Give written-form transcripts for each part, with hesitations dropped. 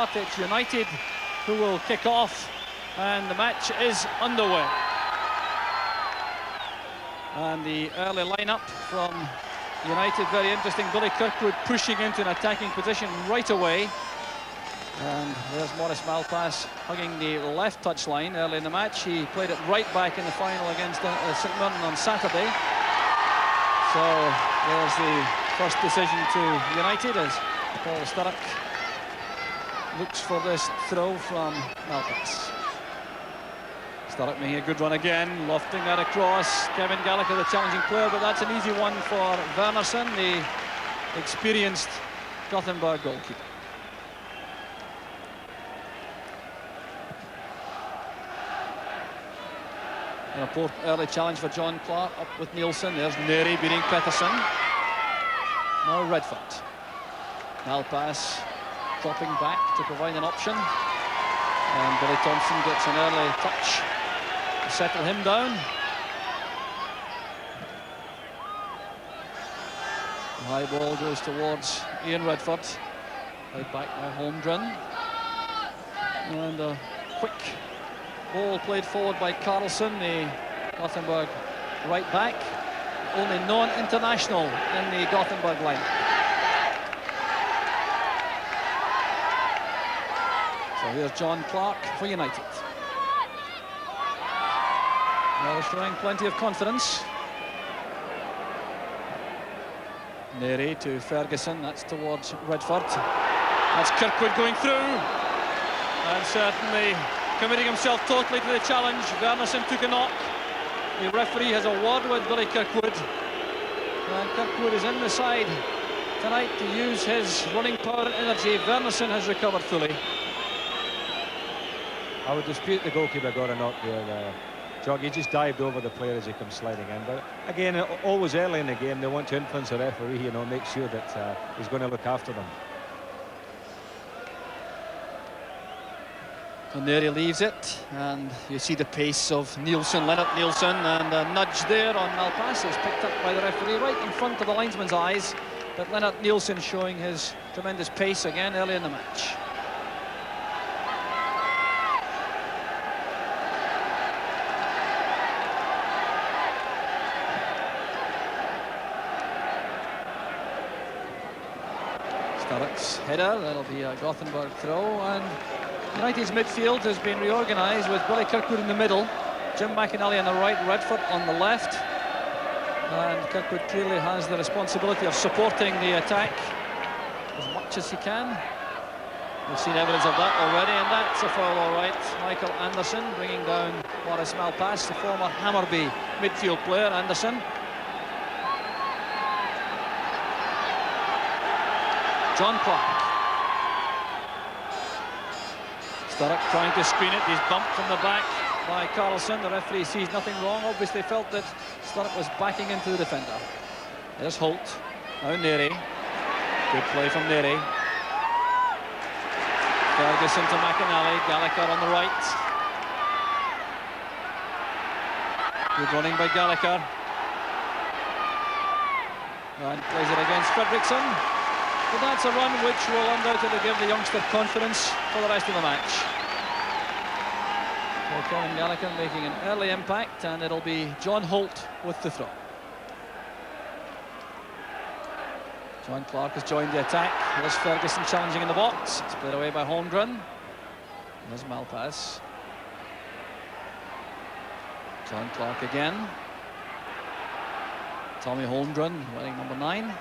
start. It's United who will kick off, and the match is underway. And the early lineup from United, very interesting. Billy Kirkwood pushing into an attacking position right away. And there's Maurice Malpass hugging the left touchline early in the match. He played it right back in the final against St Mirren on Saturday. So there's the first decision to United as Paul Sturrock looks for this throw from Malpass. Sturrock making a good run again, lofting that across. Kevin Gallagher, the challenging player, but that's an easy one for Wernerson, the experienced Gothenburg goalkeeper. A poor early challenge for John Clark, up with Nielsen. There's Neri beating Pettersson. Now Redford. Malpass dropping back to provide an option. And Billy Thompson gets an early touch to settle him down. The high ball goes towards Ian Redford. Right back by Holmgren. And a quick ball played forward by Carlson, the Gothenburg right back. Only non-international in the Gothenburg line. So here's John Clark for United. Well, showing plenty of confidence. Neri to Ferguson, that's towards Redford. That's Kirkwood going through. And certainly committing himself totally to the challenge. Wernerson took a knock. The referee has a word with Billy Kirkwood. And Kirkwood is in the side tonight to use his running power and energy. Wernerson has recovered fully. I would dispute the goalkeeper got a knock there. Jog, he just dived over the player as he comes sliding in. But again, always early in the game, they want to influence the referee, you know, make sure that he's going to look after them. And there he leaves it, and you see the pace of Nielsen, Lennart Nielsen, and a nudge there on Malpass is picked up by the referee right in front of the linesman's eyes. But Lennart Nielsen showing his tremendous pace again early in the match. Sturrock's header, that'll be a Gothenburg throw, and United's midfield has been reorganised with Billy Kirkwood in the middle, Jim McInally on the right, Redford on the left. And Kirkwood clearly has the responsibility of supporting the attack as much as he can. We've seen evidence of that already, and that's a foul, all right. Michael Anderson bringing down Maurice Malpass, the former Hammarby midfield player, Anderson. John Clark. Sturrock trying to screen it. He's bumped from the back by Carlson. The referee sees nothing wrong. Obviously felt that Sturrock was backing into the defender. There's Holt. Now Neri. Good play from Neri. Ferguson to McInally. Gallagher on the right. Good running by Gallagher. And plays it against Fredriksson. But that's a run which will undoubtedly give the youngster confidence for the rest of the match. So Kevin Gallagher making an early impact, and it'll be John Holt with the throw. John Clark has joined the attack. There's Ferguson challenging in the box. It's played away by Holmgren. There's Malpass. John Clark again. Tommy Holmgren wearing number 9.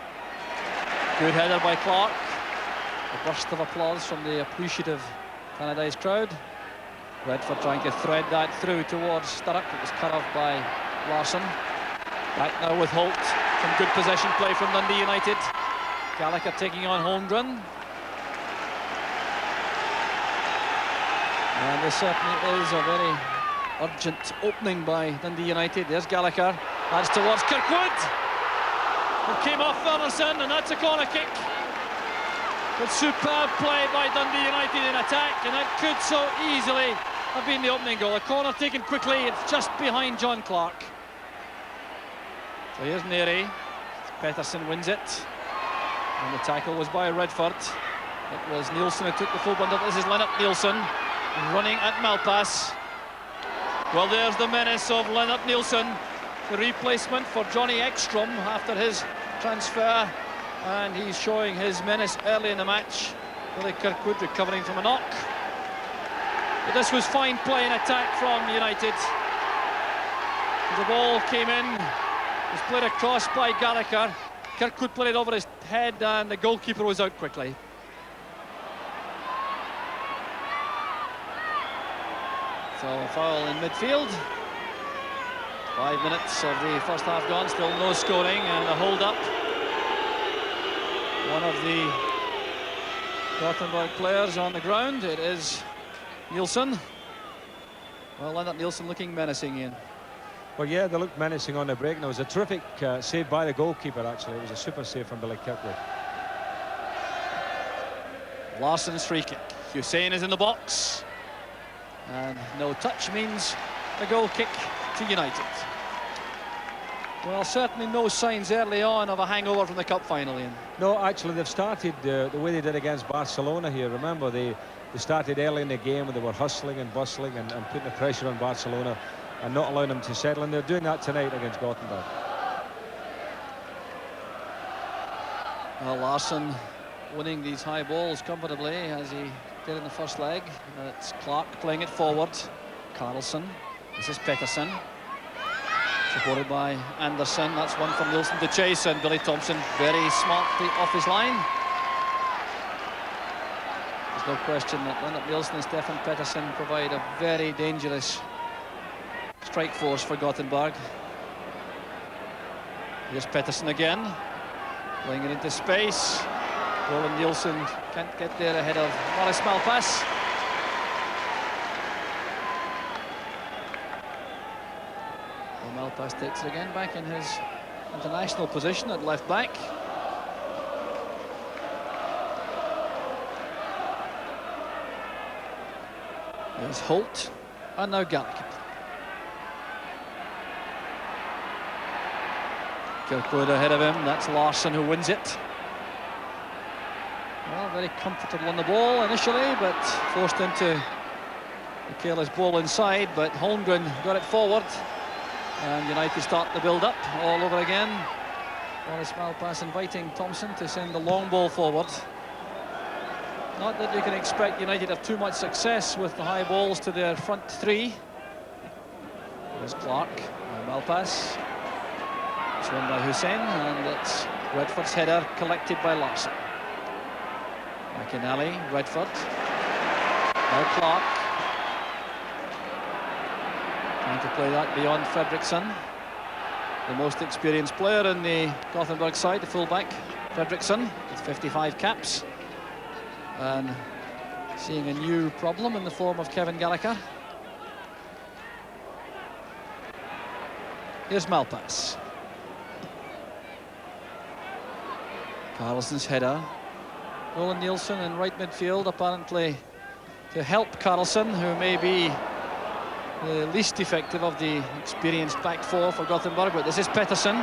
Good header by Clark. A burst of applause from the appreciative Canadese crowd. Redford trying to thread that through towards Sturrock. It was cut off by Larsson. Back now with Holt. Some good possession play from Dundee United. Gallagher taking on Holmgren. And this certainly is a very urgent opening by Dundee United. There's Gallagher. That's towards Kirkwood. It came off Wernerson, and that's a corner kick. But superb play by Dundee United in attack, and that could so easily have been the opening goal. A corner taken quickly, it's just behind John Clark. So here's Neri. Pettersson wins it. And the tackle was by Redford. It was Nielsen who took the full bundle. This is Lennart Nielsen running at Malpass. Well, there's the menace of Lennart Nielsen, the replacement for Johnny Ekstrom after his transfer, and he's showing his menace early in the match. Billy Kirkwood recovering from a knock. But this was fine play and attack from United. The ball came in, was played across by Gallagher. Kirkwood played it over his head and the goalkeeper was out quickly. So a foul in midfield. 5 minutes of the first half gone, still no scoring, and a hold-up. One of the Gothenburg players on the ground, it is Nielsen. Well, Lennart Nielsen looking menacing, Ian. Well, yeah, they looked menacing on the break, and it was a terrific save by the goalkeeper, actually. It was a super save from Billy Kirkwood. Larsson's free kick. Hussein is in the box. And no touch means a goal kick to United. Well, certainly no signs early on of a hangover from the cup final, Ian. No, actually, they've started the way they did against Barcelona here. Remember, they started early in the game and they were hustling and bustling and putting the pressure on Barcelona and not allowing them to settle, and they're doing that tonight against Gothenburg. Well, Larsson winning these high balls comfortably as he did in the first leg. It's Clark playing it forward. Carlson. This is Pettersson. Supported by Andersson. That's one from Nielsen to chase, and Billy Thompson very smartly off his line. There's no question that Lennart Nielsen and Stefan Pettersson provide a very dangerous strike force for Gothenburg. Here's Pettersson again, playing it into space. Roland Nielsen can't get there ahead of Morris Malpass. Well, Malpass takes it again, back in his international position at left back. There's Holt, and now Gallagher. Kirkwood ahead of him, that's Larsson who wins it. Well, very comfortable on the ball initially, but forced into a careless ball inside, but Holmgren got it forward. And United start the build-up all over again. Morris Malpass inviting Thompson to send the long ball forward. Not that you can expect United have too much success with the high balls to their front three. There's Clark, Malpass. It's won by Hussein, and it's Redford's header collected by Larsson. McInally, Redford. Now Clark. Trying to play that beyond Fredriksson. The most experienced player in the Gothenburg side, the fullback, Fredriksson, with 55 caps. And seeing a new problem in the form of Kevin Gallagher. Here's Malpass. Carlson's header. Roland Nielsen in right midfield, apparently to help Carlson, who may be the least effective of the experienced back four for Gothenburg, but this is Pettersson.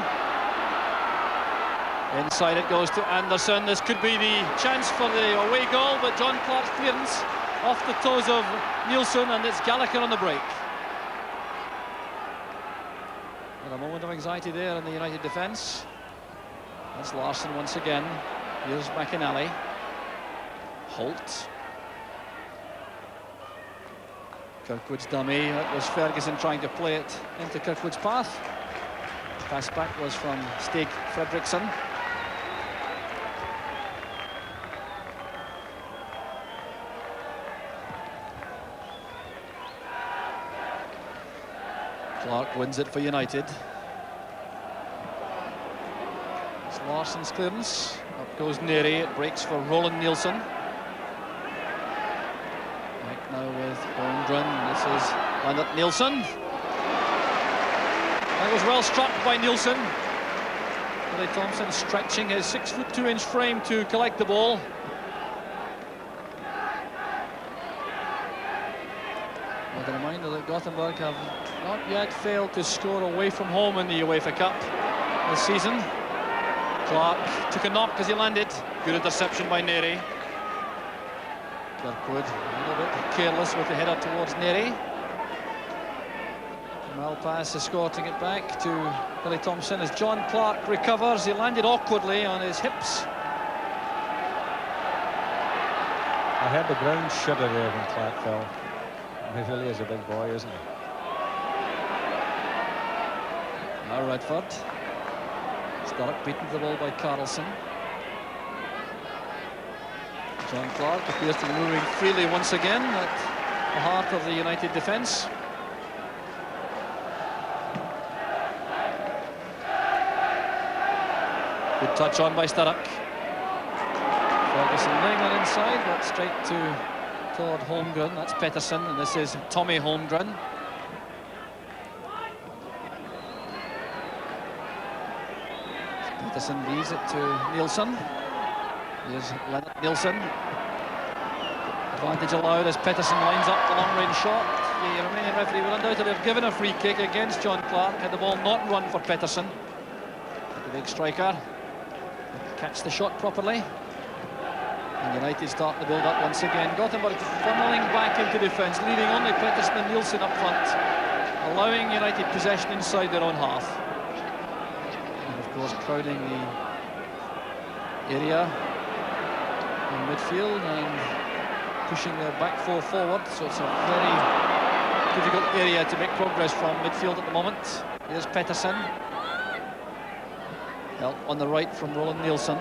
Inside it goes to Andersson. This could be the chance for the away goal, but John Clark's clearance off the toes of Nielsen, and it's Gallagher on the break. And a moment of anxiety there in the United defence. That's Larsson once again. Here's McInally. Holt. Kirkwood's dummy. That was Ferguson trying to play it into Kirkwood's path. Pass back was from Stig Fredriksson. Clark wins it for United. It's Larsson's clearance. Up goes Neri. It breaks for Roland Nielsen. Back now with Holmgren. This is Lennart Nielsen. That was well struck by Nielsen. Billy Thompson stretching his 6'2" frame to collect the ball. With a reminder that Gothenburg have not yet failed to score away from home in the UEFA Cup this season. Clark took a knock as he landed. Good interception by Neri. Kirkwood a little bit careless with the header towards Neri. Malpass escorting it back to Billy Thompson as John Clark recovers. He landed awkwardly on his hips. I heard the ground shudder there when Clark fell. He really is a big boy, isn't he? Now Redford. Sturrock beaten to the ball by Carlson. John Clark appears to be moving freely once again at the heart of the United defence. Good touch on by Sturrock. Ferguson laying that inside, but straight to Todd Holmgren. That's Pettersson, and this is Tommy Holmgren. Pettersson leaves it to Nielsen. Here's Leonard Nielsen. Advantage allowed as Pettersson lines up the long-range shot. The Romanian referee would undoubtedly have given a free kick against John Clark had the ball not run for Pettersson. The big striker catch the shot properly. And United start the build-up once again. Gothenburg funneling back into defence, leaving only Pettersson and Nielsen up front, allowing United possession inside their own half. And of course crowding the area in midfield and pushing their back four forward, so it's a very difficult area to make progress from midfield at the moment. Here's Pettersson. Help on the right from Roland Nielsen.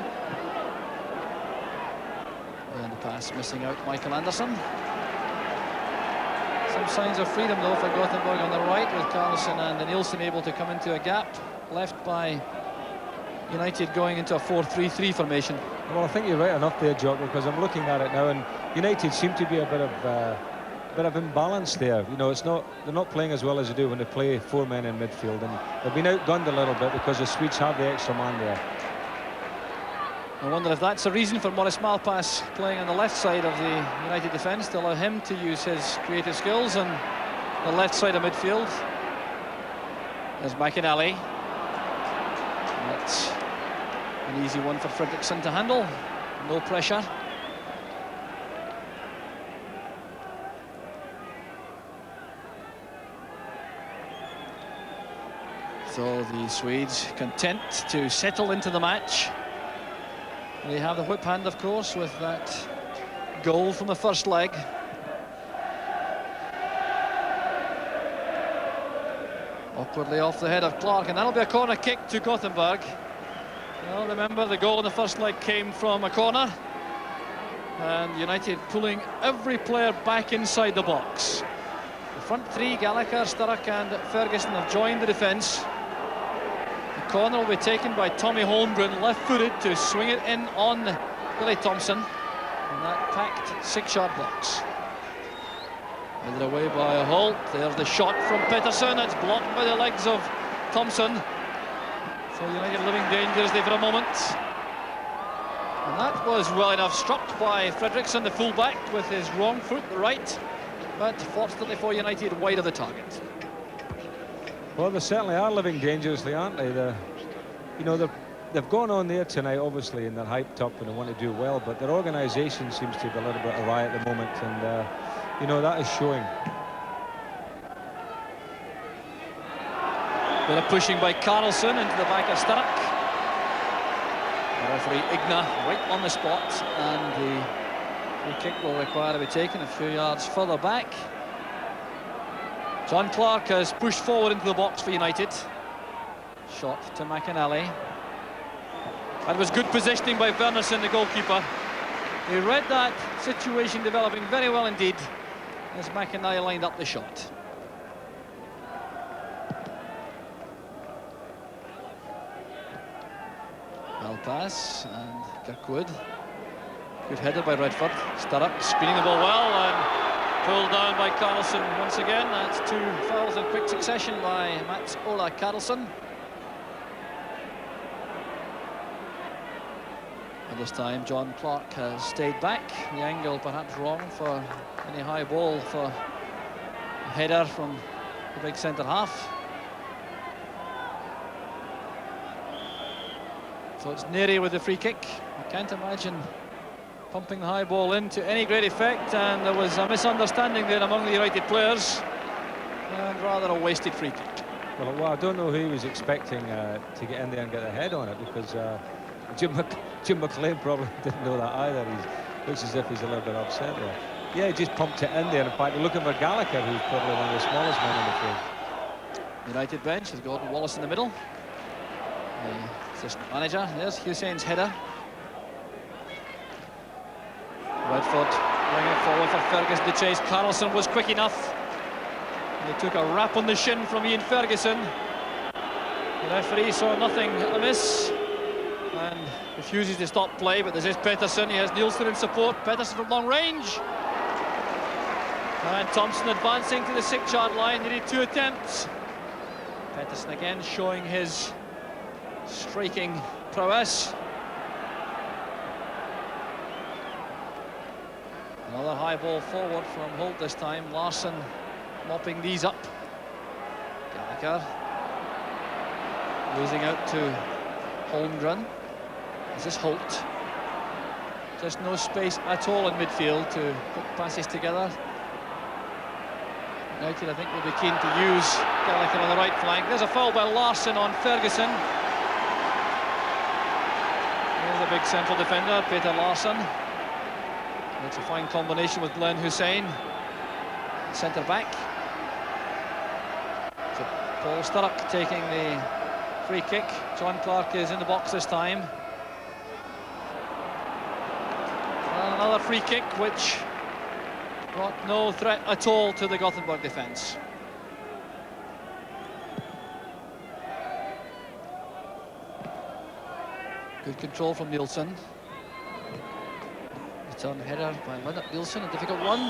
And the pass missing out Michael Anderson. Some signs of freedom though for Gothenburg on the right, with Carlson and Nielsen able to come into a gap left by United going into a 4-3-3 formation. Well, I think you're right enough there, Jock, because I'm looking at it now, and United seem to be a bit of imbalance there. You know, they're not playing as well as they do when they play four men in midfield, and they've been outgunned a little bit because the Swedes have the extra man there. I wonder if that's a reason for Maurice Malpass playing on the left side of the United defence, to allow him to use his creative skills on the left side of midfield. There's McInally. That's an easy one for Fredriksson to handle. No pressure. So the Swedes content to settle into the match. They have the whip hand, of course, with that goal from the first leg. Awkwardly off the head of Clark, and that'll be a corner kick to Gothenburg. Well, remember, the goal in the first leg came from a corner, and United pulling every player back inside the box. The front three, Gallagher, Sturrock and Ferguson, have joined the defence. The corner will be taken by Tommy Holmgren, left-footed, to swing it in on Billy Thompson in that packed six-yard box. Headed away by Holt. There's the shot from Pettersson. It's blocked by the legs of Thompson. So United living dangerously for a moment. And that was well enough struck by Fredriksson, the fullback, with his wrong foot, the right. But fortunately for United, wide of the target. Well, they certainly are living dangerously, aren't they? They've gone on there tonight, obviously, and they're hyped up and they want to do well, but their organisation seems to be a little bit awry at the moment, and you know, that is showing. Bit of pushing by Carlson into the back of Sturrock. The referee Igna right on the spot, and the free kick will require to be taken a few yards further back. John Clark has pushed forward into the box for United. Shot to McInally. That was good positioning by Wernerson, the goalkeeper. He read that situation developing very well indeed as McInally lined up the shot. Well pass, and Kirkwood. Good header by Redford. Sturrock screening the ball well and pulled down by Carlson once again. That's two fouls in quick succession by Mats Ola Carlson. And this time John Clark has stayed back. The angle perhaps wrong for any high ball for a header from the big centre half. So it's Neri with the free kick. I can't imagine pumping the high ball in to any great effect, and there was a misunderstanding there among the United players, and rather a wasted free kick. Well, I don't know who he was expecting to get in there and get a head on it, because Jim McLean probably didn't know that either. He looks as if he's a little bit upset there. Yeah, he just pumped it in there. In fact, looking for Gallagher, who's probably one of the smallest men on the field. United bench has Gordon Wallace in the middle. The assistant manager. There's Hussein's header. Redford bringing it forward for Ferguson to chase. Carlson was quick enough. They took a rap on the shin from Ian Ferguson. The referee saw nothing amiss and refuses to stop play, but this is Pettersson. He has Nielsen in support. Pettersson from long range. And Thompson advancing to the 6-yard line. Needed 2 attempts. Pettersson again showing his striking prowess. Another high ball forward from Holt this time. Larsson mopping these up. Gallagher losing out to Holmgren. This is Holt. Just no space at all in midfield to put passes together. United, I think, will be keen to use Gallagher on the right flank. There's a foul by Larsson on Ferguson. There's a big central defender, Peter Larsson. It's a fine combination with Glenn Hussein, centre back. So Paul Sturrock taking the free kick. John Clark is in the box this time. And another free kick which brought no threat at all to the Gothenburg defence. Good control from Nielsen. Return header by Lennart Nielsen, a difficult one.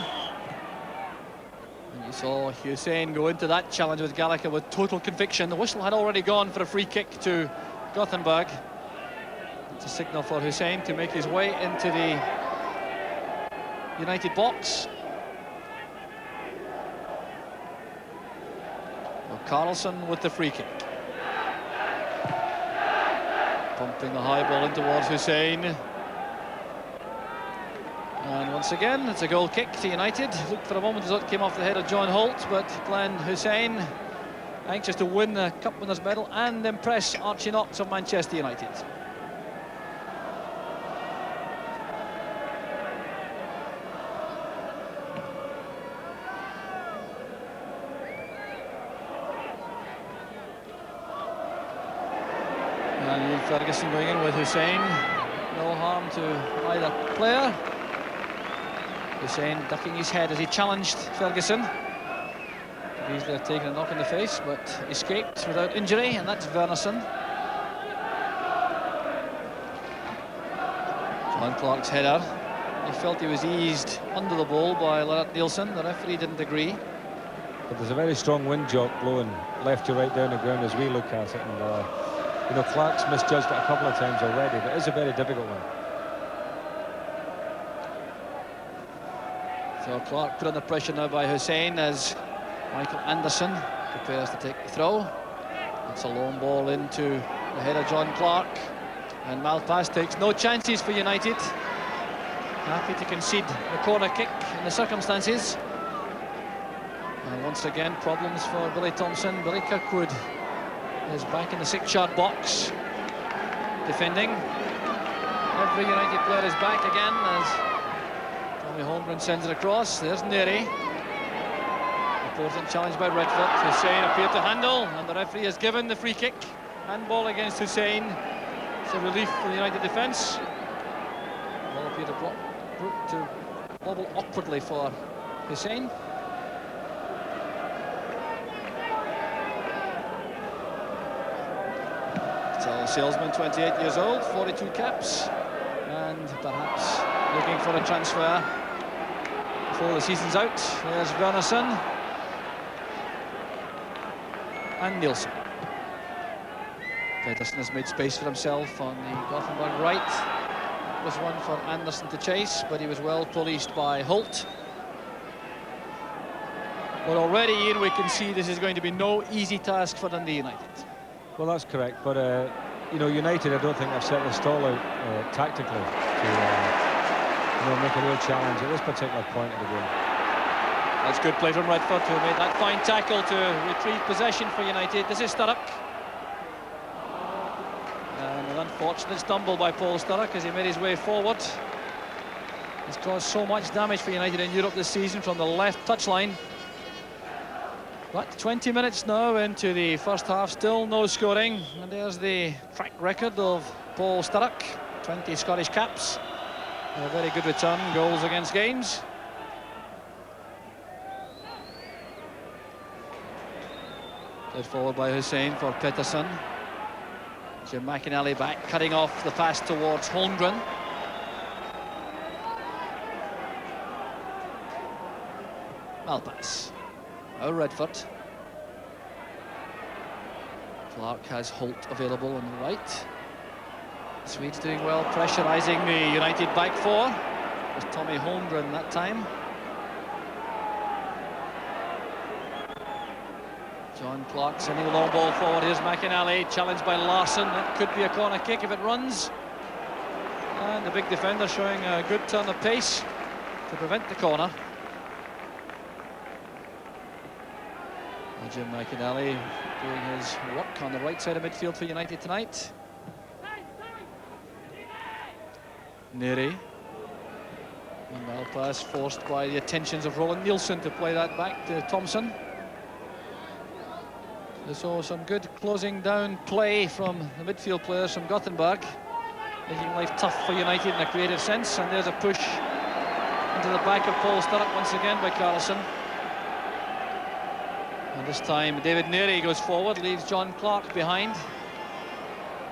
And you saw Hussein go into that challenge with Gallagher with total conviction. The whistle had already gone for a free kick to Gothenburg. It's a signal for Hussein to make his way into the United box. Carlson with the free kick. Pumping the high ball in towards Hussein. And once again, it's a goal kick to United. Looked for a moment as it came off the head of John Holt, but Glenn Hussein, anxious to win the Cup Winners' Medal and impress Archie Knox of Manchester United. And Ian Ferguson going in with Hussein. No harm to either player. Hussein ducking his head as he challenged Ferguson. Could easily have taken a knock in the face, but escaped without injury, and that's Wernersson. John Clark's header. He felt he was eased under the ball by Lennart Nielsen. The referee didn't agree. But there's a very strong wind jock blowing left to right down the ground as we look at it, and you know, Clark's misjudged it a couple of times already, but it's a very difficult one. So Clark put under pressure now by Hussein as Michael Anderson prepares to take the throw. It's a long ball into the head of John Clark, and Malpass takes no chances for United. Happy to concede the corner kick in the circumstances. And once again, problems for Billy Thompson. Billy Kirkwood is back in the 6-yard box, defending. Every United player is back again as Tommy Holmgren sends it across. There's Neri. Important challenge by Redford. Hussein appeared to handle, and the referee has given the free kick. Handball against Hussein. It's a relief for the United defence. Ball appeared to wobble awkwardly for Hussein. Salesman, 28 years old, 42 caps, and perhaps looking for a transfer before the season's out. There's Wernersson and Nielsen. Pettersson has made space for himself on the Gothenburg right. That was one for Anderson to chase, but he was well policed by Holt. But already, Ian, we can see this is going to be no easy task for Dundee United. Well, that's correct, but you know, United, I don't think have set the stall out tactically to make a real challenge at this particular point of the game. That's good play from Redford, who made that fine tackle to retrieve possession for United. This is Sturrock. And an unfortunate stumble by Paul Sturrock as he made his way forward. He's caused so much damage for United in Europe this season from the left touchline. But 20 minutes now into the first half, still no scoring. And there's the track record of Paul Sturrock, 20 Scottish caps. A very good return, goals against games. Played forward by Hussein for Pettersson. Jim McInally back, cutting off the pass towards Holmgren. Malpass. Now Redford. Clark has Holt available on the right. The Swedes doing well, pressurising the United back four. It was Tommy Holmgren that time. John Clark sending a long ball forward. Here's McInally, challenged by Larsson. That could be a corner kick if it runs. And the big defender showing a good turn of pace to prevent the corner. Jim McInally doing his work on the right side of midfield for United tonight. Neri. And Malpass forced by the attentions of Roland Nielsen to play that back to Thompson. We saw some good closing down play from the midfield players from Gothenburg, making life tough for United in a creative sense. And there's a push into the back of Paul Sturrock once again by Carlson. And this time David Neri goes forward, leaves John Clark behind.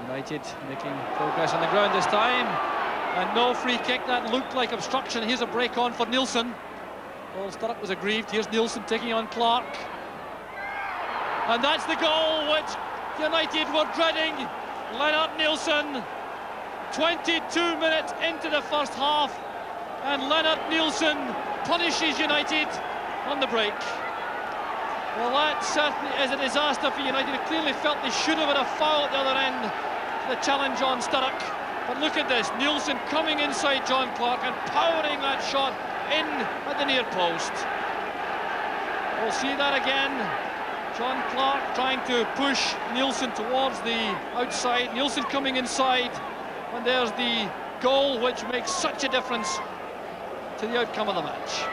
United making progress on the ground this time. And no free kick, that looked like obstruction. Here's a break on for Nielsen. Paul Sturrock was aggrieved. Here's Nielsen taking on Clark. And that's the goal which United were dreading. Lennart Nielsen, 22 minutes into the first half. And Lennart Nielsen punishes United on the break. Well, that certainly is a disaster for United. It clearly felt they should have had a foul at the other end. The challenge on Sturrock. But look at this, Nielsen coming inside John Clark and powering that shot in at the near post. We'll see that again. John Clark trying to push Nielsen towards the outside. Nielsen coming inside. And there's the goal which makes such a difference to the outcome of the match.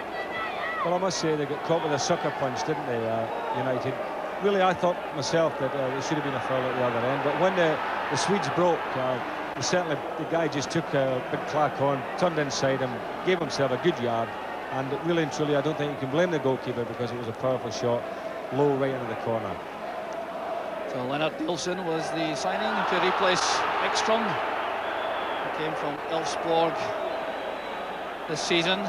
Well, I must say they got caught with a sucker punch, didn't they, United? Really, I thought myself that there should have been a foul at the other end. But when the Swedes broke, certainly the guy just took a big clack on, turned inside him, gave himself a good yard. And really and truly, I don't think you can blame the goalkeeper because it was a powerful shot, low right into the corner. So Lennart Nielsen was the signing to replace Ekstrom. He came from Elfsborg this season.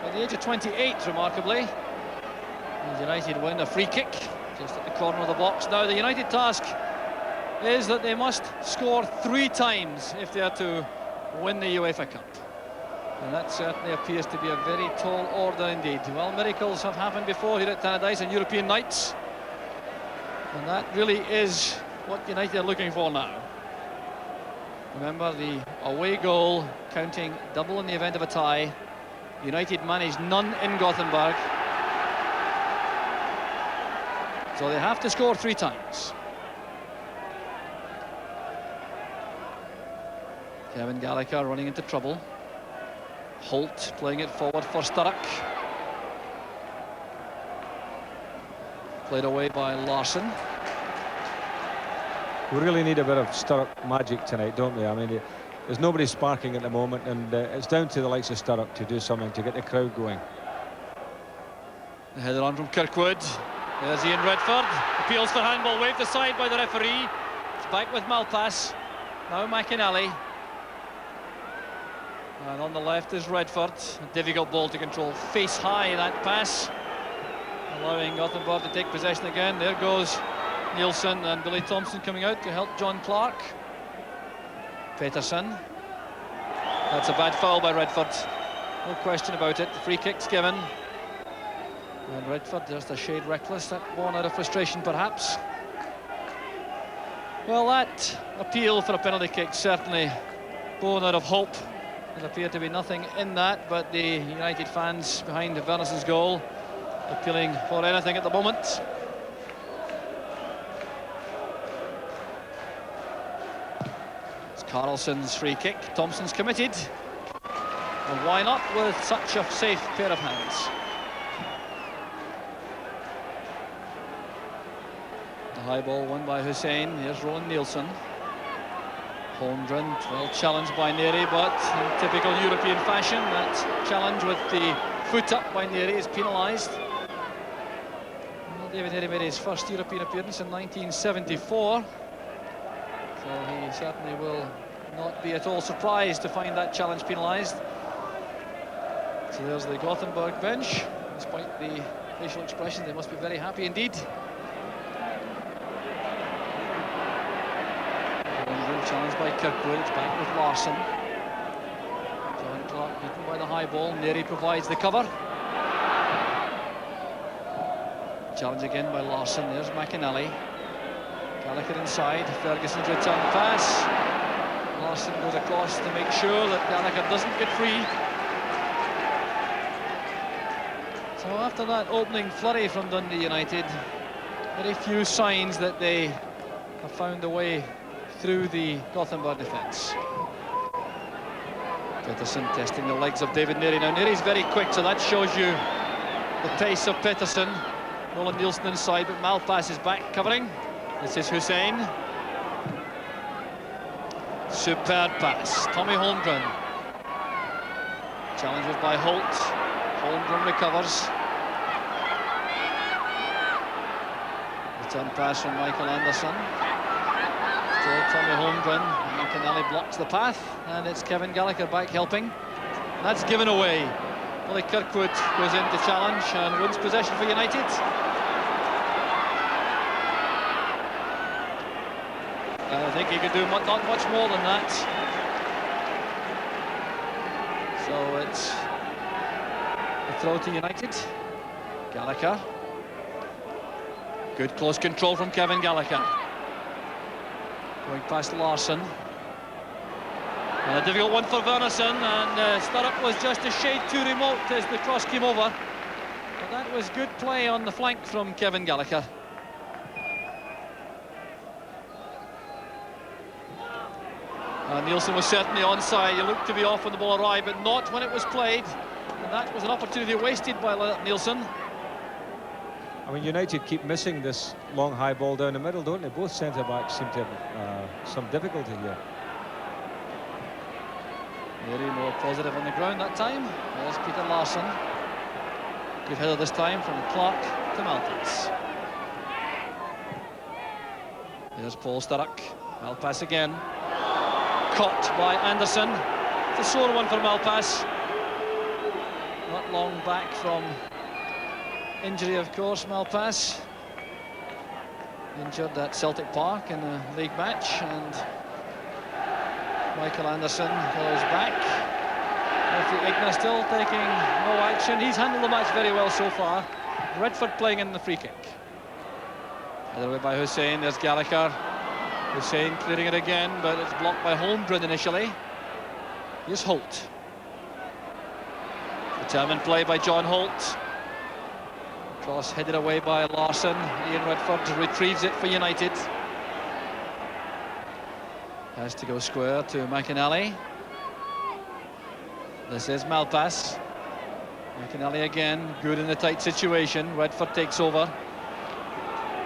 At the age of 28, remarkably. And United win a free kick just at the corner of the box. Now the United task is that they must score 3 times if they are to win the UEFA Cup. And that certainly appears to be a very tall order indeed. Well, miracles have happened before here at Tannadice on European nights. And that really is what United are looking for now. Remember, the away goal counting double in the event of a tie. United managed none in Gothenburg. So they have to score 3 times. Kevin Gallagher running into trouble. Holt playing it forward for Sturrock. Played away by Larsson. We really need a bit of Sturrock magic tonight, don't we? I mean, there's nobody sparking at the moment, and it's down to the likes of Sturrock to do something to get the crowd going. The header on from Kirkwood. There's Ian Redford. Appeals for handball, waved aside by the referee. It's back with Malpass. Now McInally. And on the left is Redford. A difficult ball to control. Face high, that pass. Allowing Gothenburg to take possession again. There goes Nielsen and Billy Thompson coming out to help John Clark. Pettersson. That's a bad foul by Redford. No question about it. The free kick's given. And Redford just a shade reckless. That born out of frustration, perhaps. Well, that appeal for a penalty kick certainly born out of hope There appeared to be nothing in that, but the United fans behind Vernisson's goal appealing for anything at the moment. It's Carlson's free kick. Thompson's committed. And why not with such a safe pair of hands? The high ball won by Hussein. Here's Roland Nielsen. Holmgren, well challenged by Neri, but in typical European fashion, that challenge with the foot up by Neri is penalised. Well, David Neri made his first European appearance in 1974, so he certainly will not be at all surprised to find that challenge penalised. So there's the Gothenburg bench. Despite the facial expression, they must be very happy indeed. Challenged by Kirkwood, it's back with Larsson. John Clark beaten by the high ball. Neri provides the cover. Challenge again by Larsson. There's McAnally. Gallagher inside. Ferguson's return pass. Larsson goes across to make sure that Gallagher doesn't get free. So after that opening flurry from Dundee United, very few signs that they have found a way through the Gothenburg defence. Pettersson testing the legs of David Neri. Now Neri's very quick, so that shows you the pace of Pettersson. Roland Nielsen inside, but Malpass is back covering. This is Hussein. Superb pass. Tommy Holmgren. Challenge was by Holt. Holmgren recovers. Return pass from Michael Anderson. Tommy Holmgren. McAnally blocks the path, and it's Kevin Gallagher back helping. And that's given away. Billy Kirkwood goes in to challenge and wins possession for United. I think he could do not much more than that. So it's a throw to United. Gallagher. Good close control from Kevin Gallagher. Going past Larsson. And a difficult one for Vernisson, and Sturrock was just a shade too remote as the cross came over. But that was good play on the flank from Kevin Gallagher. Nielsen was certainly onside. He looked to be off when the ball arrived, but not when it was played. And that was an opportunity wasted by Nielsen. I mean, United keep missing this long high ball down the middle, don't they? Both centre-backs seem to have some difficulty here. Very more positive on the ground that time. There's Peter Larsson. Good header this time from Clark to Malpass. There's Paul Sturrock. Malpass again. Caught by Anderson. It's a sore one for Malpass. Not long back from injury, of course. Malpass injured at Celtic Park in a league match, and Michael Anderson goes back. Referee Igna still taking no action. He's handled the match very well so far. Redford playing in the free kick. Either way by Hussein. There's Gallagher. Hussein clearing it again, but it's blocked by Holmgren initially. Here's Holt. Determined play by John Holt. Cross headed away by Larsson. Ian Redford retrieves it for United. Has to go square to McAnally. This is Malpass. McAnally again, good in the tight situation. Redford takes over.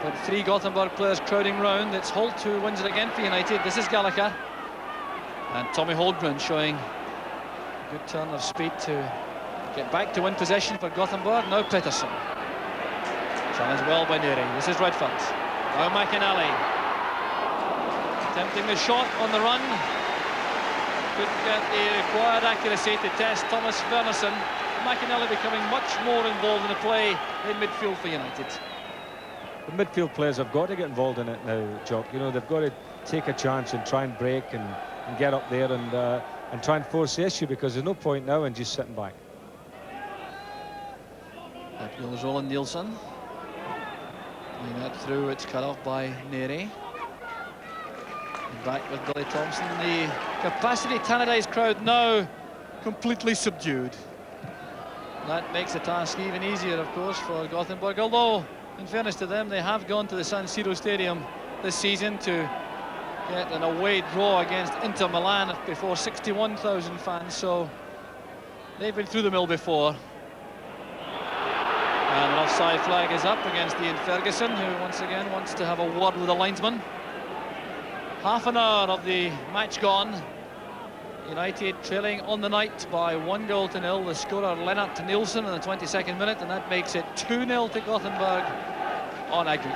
But three Gothenburg players crowding round. It's Holt who wins it again for United. This is Gallagher. And Tommy Holmgren showing a good turn of speed to get back to win possession for Gothenburg. Now Pettersson. Challenged well by Neri. This is Redford. Now McAnally. Attempting the shot on the run. Couldn't get the required accuracy to test Thomas Vernisson. McAnally becoming much more involved in the play in midfield for United. The midfield players have got to get involved in it now, Jock. You know, they've got to take a chance and try and break and get up there and try and force the issue, because there's no point now in just sitting back. That goes Roland Nielsen. Playing that through, it's cut off by Neri. And back with Billy Thompson. The capacity Tannadice crowd now completely subdued. That makes the task even easier, of course, for Gothenburg, although, in fairness to them, they have gone to the San Siro Stadium this season to get an away draw against Inter Milan before 61,000 fans, so they've been through the mill before. And an offside flag is up against Ian Ferguson, who once again wants to have a word with the linesman. Half an hour of the match gone. United trailing on the night by 1-0. The scorer Lennart Nilsson in the 22nd minute, and that makes it 2-0 to Gothenburg on aggregate.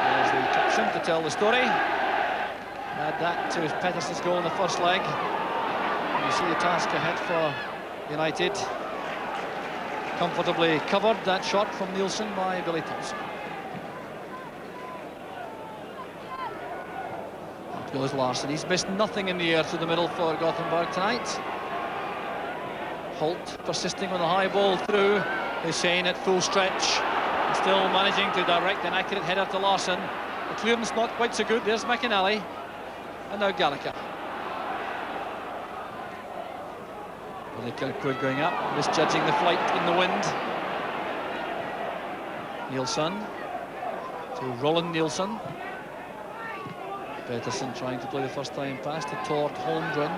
There's the caption to tell the story. Add that to Pettersson's goal in the first leg. You see the task ahead for United. Comfortably covered, that shot from Nilsson by Billy Thompson. Up goes Larsson. He's missed nothing in the air through the middle for Gothenburg tonight. Holt persisting on the high ball through. Hussein at full stretch. Still managing to direct an accurate header to Larsson. The clearance not quite so good. There's McInally. And now Gallagher. Billy Kirkwood going up, misjudging the flight in the wind. Nilsson to Roland Nilsson. Pettersson trying to play the first time pass to Tord Holmgren.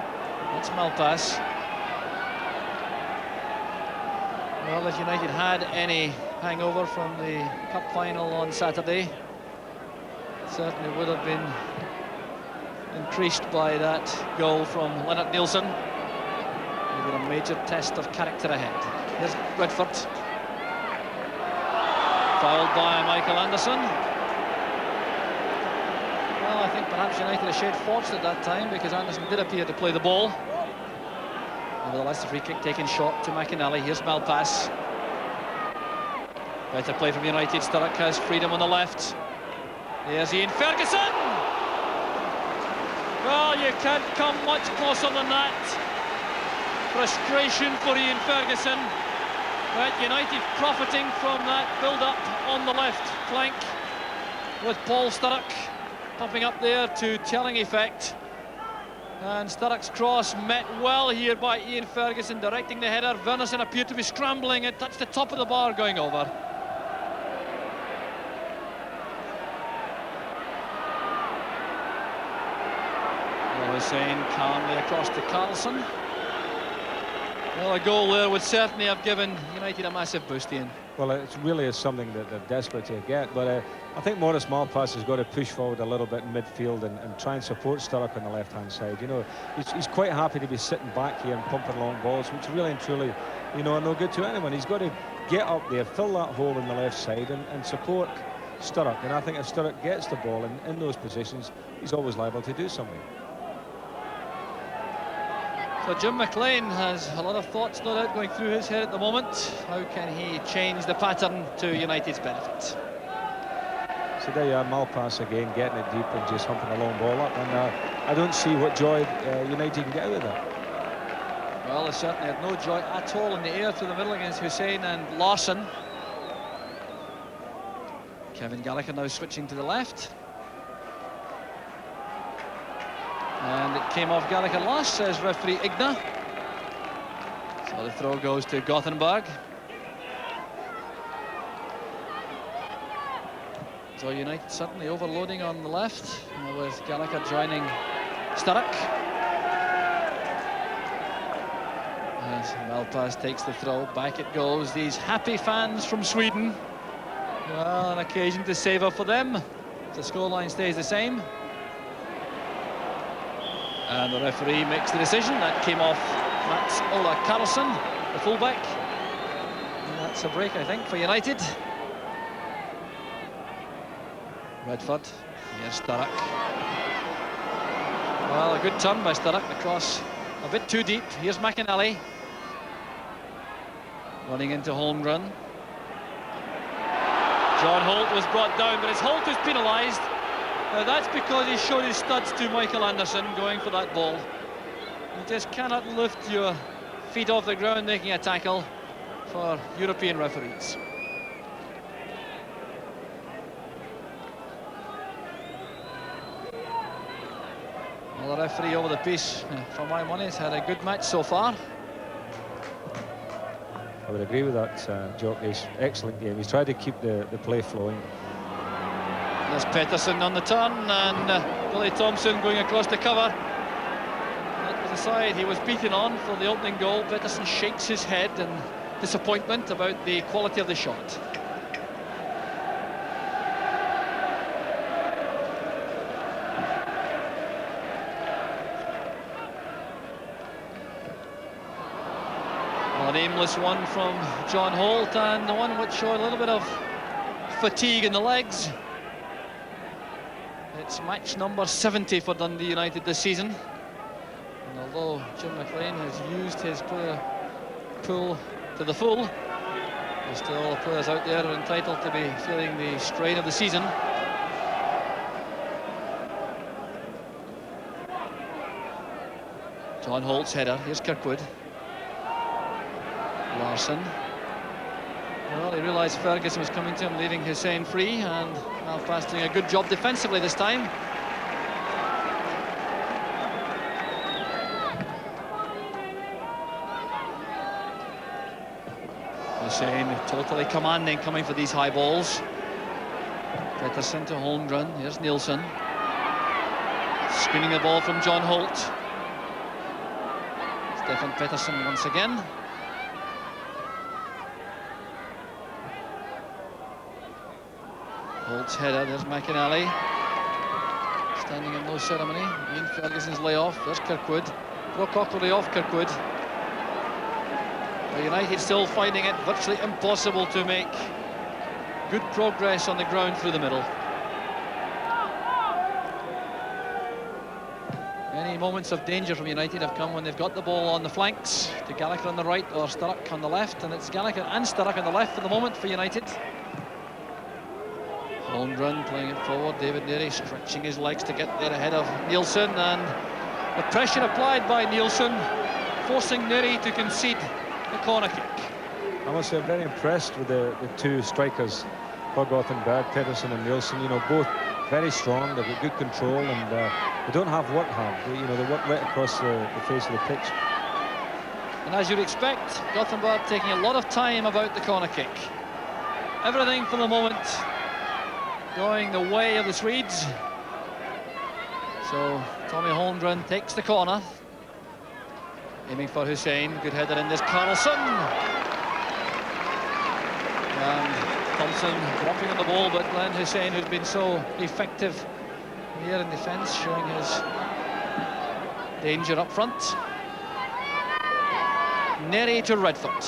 That's Malpass. Well, if United had any hangover from the cup final on Saturday, it certainly would have been increased by that goal from Lennart Nilsson. We've got a major test of character ahead. Here's Redford. Fouled by Michael Anderson. Well, I think perhaps United are shade fortunate at that time because Anderson did appear to play the ball. Nevertheless, the free kick taken short to McInally. Here's Malpass. Better play from United. Sturrock has freedom on the left. There's Ian Ferguson. Well, you can't come much closer than that. Frustration for Ian Ferguson, but United profiting from that build-up on the left flank with Paul Sturrock popping up there to telling effect. And Sturrock's cross met well here by Ian Ferguson, directing the header. Wernerson appeared to be scrambling. It touched the top of the bar going over. Hussein calmly across to Carlson. Well, a goal there would certainly have given United a massive boost, Ian. Well, it really is something that they're desperate to get, but I think Maurice Malpass has got to push forward a little bit in midfield and try and support Sturrock on the left-hand side. You know, he's quite happy to be sitting back here and pumping long balls, which really and truly, you know, are no good to anyone. He's got to get up there, fill that hole in the left side and support Sturrock. And I think if Sturrock gets the ball in those positions, he's always liable to do something. So Jim McLean has a lot of thoughts, no doubt, going through his head at the moment. How can he change the pattern to United's benefit? So there you are, Malpass again, getting it deep and just humping a long ball up. And I don't see what joy United can get out of that. Well, they certainly had no joy at all in the air through the middle against Hussein and Larsson. Kevin Gallagher now switching to the left. And it came off Gallagher last, says referee Igna. So the throw goes to Gothenburg. So United certainly overloading on the left, with Gallagher joining Sturrock. As Malpass takes the throw, back it goes. These happy fans from Sweden. Well, an occasion to savour for them. The scoreline stays the same. And the referee makes the decision. That came off Mats Ola Karlsson, the fullback. And that's a break, I think, for United. Redford. Here's Sturrock. Well, a good turn by Sturrock. The cross a bit too deep. Here's McInally. Running into Holmgren. John Holt was brought down, but it's Holt who's penalised. That's because he showed his studs to Michael Anderson going for that ball. You just cannot lift your feet off the ground making a tackle for European referees. Well, the referee over the piece, for my money, has had a good match so far. I would agree with that, Jockey's excellent game. He's tried to keep the play flowing. There's Pettersson on the turn, and Billy Thompson going across the cover. That was the side he was beaten on for the opening goal. Pettersson shakes his head in disappointment about the quality of the shot. An aimless one from John Holt, and the one which showed a little bit of fatigue in the legs. It's match number 70 for Dundee United this season, and although Jim McLean has used his player pool to the full, there's still players out there who are entitled to be feeling the strain of the season. John Holt's header. Here's Kirkwood. Larsson. Well, he realised Ferguson was coming to him, leaving Hussein free, and Belfast doing a good job defensively this time. Hussein totally commanding, coming for these high balls. Pettersson to Holmgren. Here's Nielsen. Screening the ball from John Holt. Stefan Pettersson once again. Holt's header, there's McInally. Standing in no ceremony. Ian Ferguson's layoff. There's Kirkwood. Brock-Ockley off Kirkwood. But United still finding it virtually impossible to make good progress on the ground through the middle. Many moments of danger from United have come when they've got the ball on the flanks to Gallagher on the right or Sturrock on the left, and it's Gallagher and Sturrock on the left for the moment for United. Holmgren playing it forward. David Neary stretching his legs to get there ahead of Nielsen, and the pressure applied by Nielsen forcing Neary to concede the corner kick. I must say I'm very impressed with the two strikers for Gothenburg, Pettersson and Nielsen. You know, both very strong. They've got good control, and they don't have work hard. They work right across the face of the pitch. And as you'd expect, Gothenburg taking a lot of time about the corner kick. Everything for the moment going the way of the Swedes. So Tommy Holmgren takes the corner, aiming for Hussein. Good header in this, Carlson. And Thompson dropping on the ball, but Glenn Hussein, who's been so effective here in defence, showing his danger up front. Neary to Redford.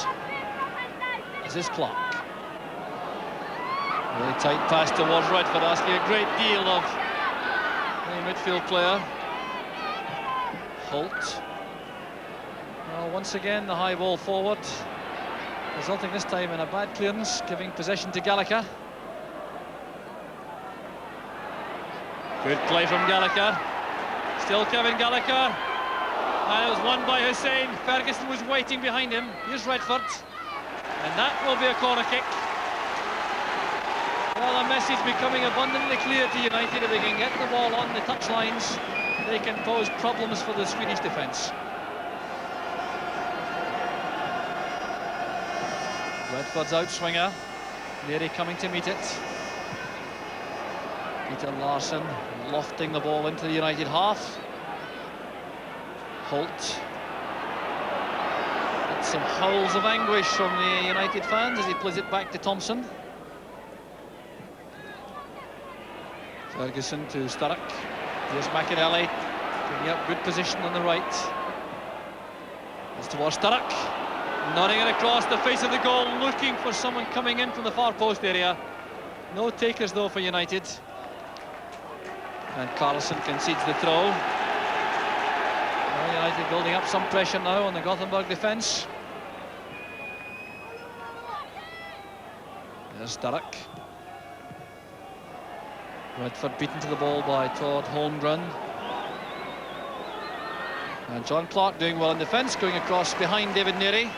This is Clark. Really tight pass towards Redford, asking a great deal of the midfield player. Holt. Well, once again, the high ball forward, resulting this time in a bad clearance, giving possession to Gallagher. Good play from Gallagher. Still Kevin Gallagher. And it was won by Hussein. Ferguson was waiting behind him. Here's Redford. And that will be a corner kick. Well, a message becoming abundantly clear to United. If they can get the ball on the touchlines, they can pose problems for the Swedish defence. Redford's outswinger. Neary coming to meet it. Peter Larsson lofting the ball into the United half. Holt. Gets some howls of anguish from the United fans as he plays it back to Thompson. Ferguson to Sturrock. Here's McInally, bringing up good position on the right. It's towards Sturrock, nodding it across the face of the goal, looking for someone coming in from the far post area. No takers though for United. And Carlson concedes the throw. Well, United building up some pressure now on the Gothenburg defence. There's Sturrock. Redford beaten to the ball by Todd Holmgren. And John Clark doing well in defence, going across behind David Neary,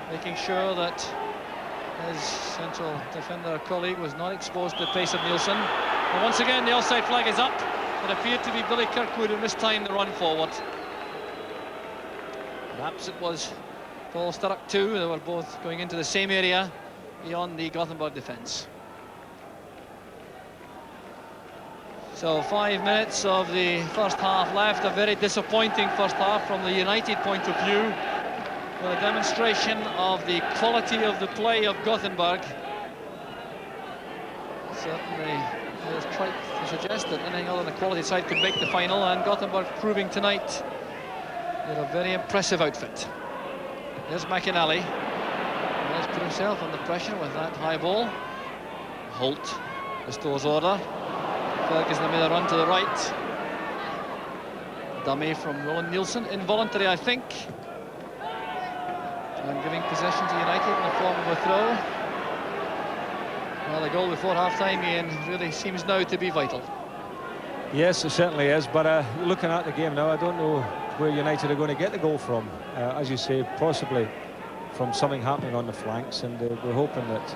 making sure that his central defender colleague was not exposed to the pace of Nielsen. And once again, the offside flag is up. It appeared to be Billy Kirkwood who mistimed the run forward. Perhaps it was Paul Sturrock too. They were both going into the same area beyond the Gothenburg defence. So 5 minutes of the first half left. A very disappointing first half from the United point of view, with a demonstration of the quality of the play of Gothenburg. Certainly there's tried to suggest that anything other than a quality side could make the final, and Gothenburg proving tonight they're a very impressive outfit. There's McInally. He's put himself under pressure with that high ball. Holt restores order. Ferguson made a run to the right. Dummy from Roland Nielsen, involuntary I think, and giving possession to United in the form of a throw. Well, the goal before half-time, Ian, really seems now to be vital. Yes, it certainly is, but looking at the game now, I don't know where United are going to get the goal from. As you say, possibly from something happening on the flanks, and we're hoping that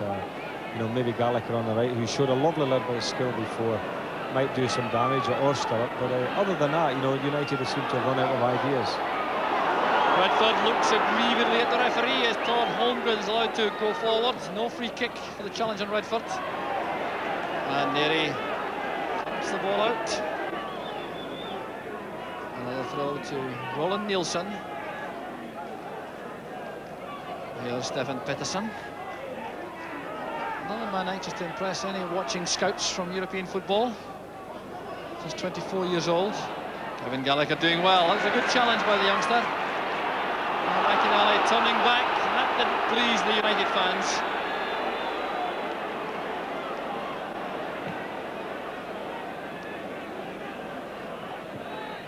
you know, maybe Gallagher on the right, who showed a lovely little bit of skill before, might do some damage, or Sturrock. But other than that, you know, United seem to have run out of ideas. Redford looks aggrievedly at the referee as Todd Holmgren is allowed to go forward. No free kick for the challenge on Redford. And there he thumps the ball out. Another throw to Roland Nielsen. Here's Stefan Pettersson. Another man anxious to impress any watching scouts from European football. Just 24 years old. Kevin Gallagher doing well. That was a good challenge by the youngster. McInally turning back. That didn't please the United fans.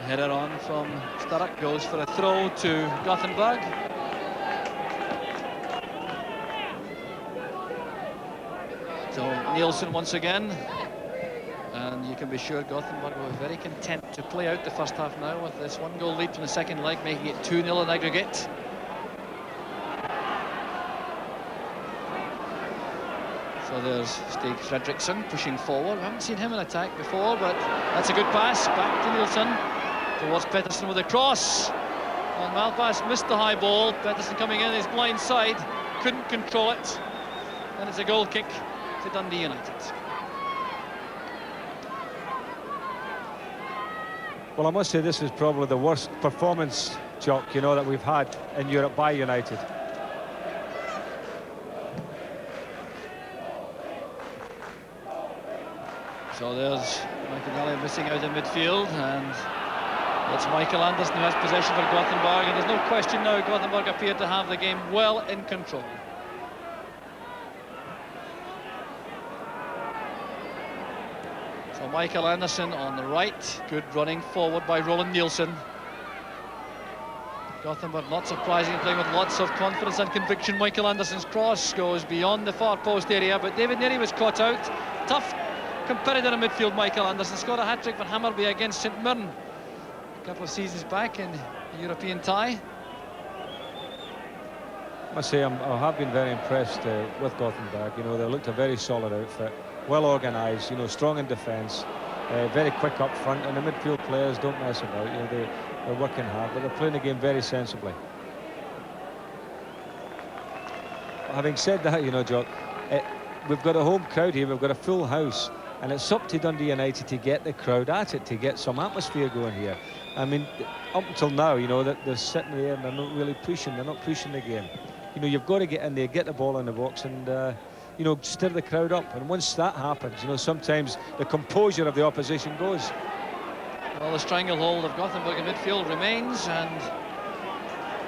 Header on from Sturrock goes for a throw to Gothenburg. So Nielsen once again, and you can be sure Gothenburg were very content to play out the first half now with this 1-goal lead from the second leg, making it 2-0 in aggregate. So there's Stig Fredriksson pushing forward. We haven't seen him in attack before, but that's a good pass back to Nielsen towards Pettersson with a cross. And Malpass missed the high ball. Pettersson coming in his blind side, couldn't control it, and it's a goal kick to Dundee United. Well, I must say this is probably the worst performance, Jock, you know, that we've had in Europe by United. So there's McInally missing out in midfield, and it's Michael Anderson who has possession for Gothenburg, and there's no question now Gothenburg appear to have the game well in control. So Michael Anderson on the right, good running forward by Roland Nielsen. Gothenburg not surprisingly playing with lots of confidence and conviction. Michael Anderson's cross goes beyond the far post area, but David Neary was caught out. Tough competitor in midfield, Michael Anderson. Scored a hat-trick for Hammarby against St Mirren a couple of seasons back in the European tie. I must say I have been very impressed with Gothenburg. You know, they looked a very solid outfit, well organised, you know, strong in defence, very quick up front, and the midfield players don't mess about. You know, they're working hard, but they're playing the game very sensibly. Having said that, you know, Jock, we've got a home crowd here, we've got a full house, and it's up to Dundee United to get the crowd at it, to get some atmosphere going here. I mean, up until now, you know, that they're sitting there and they're not really pushing, they're not pushing the game. You know, you've got to get in there, get the ball in the box, and you know, stir the crowd up. And once that happens, you know, sometimes the composure of the opposition goes. Well, the stranglehold of Gothenburg in midfield remains, and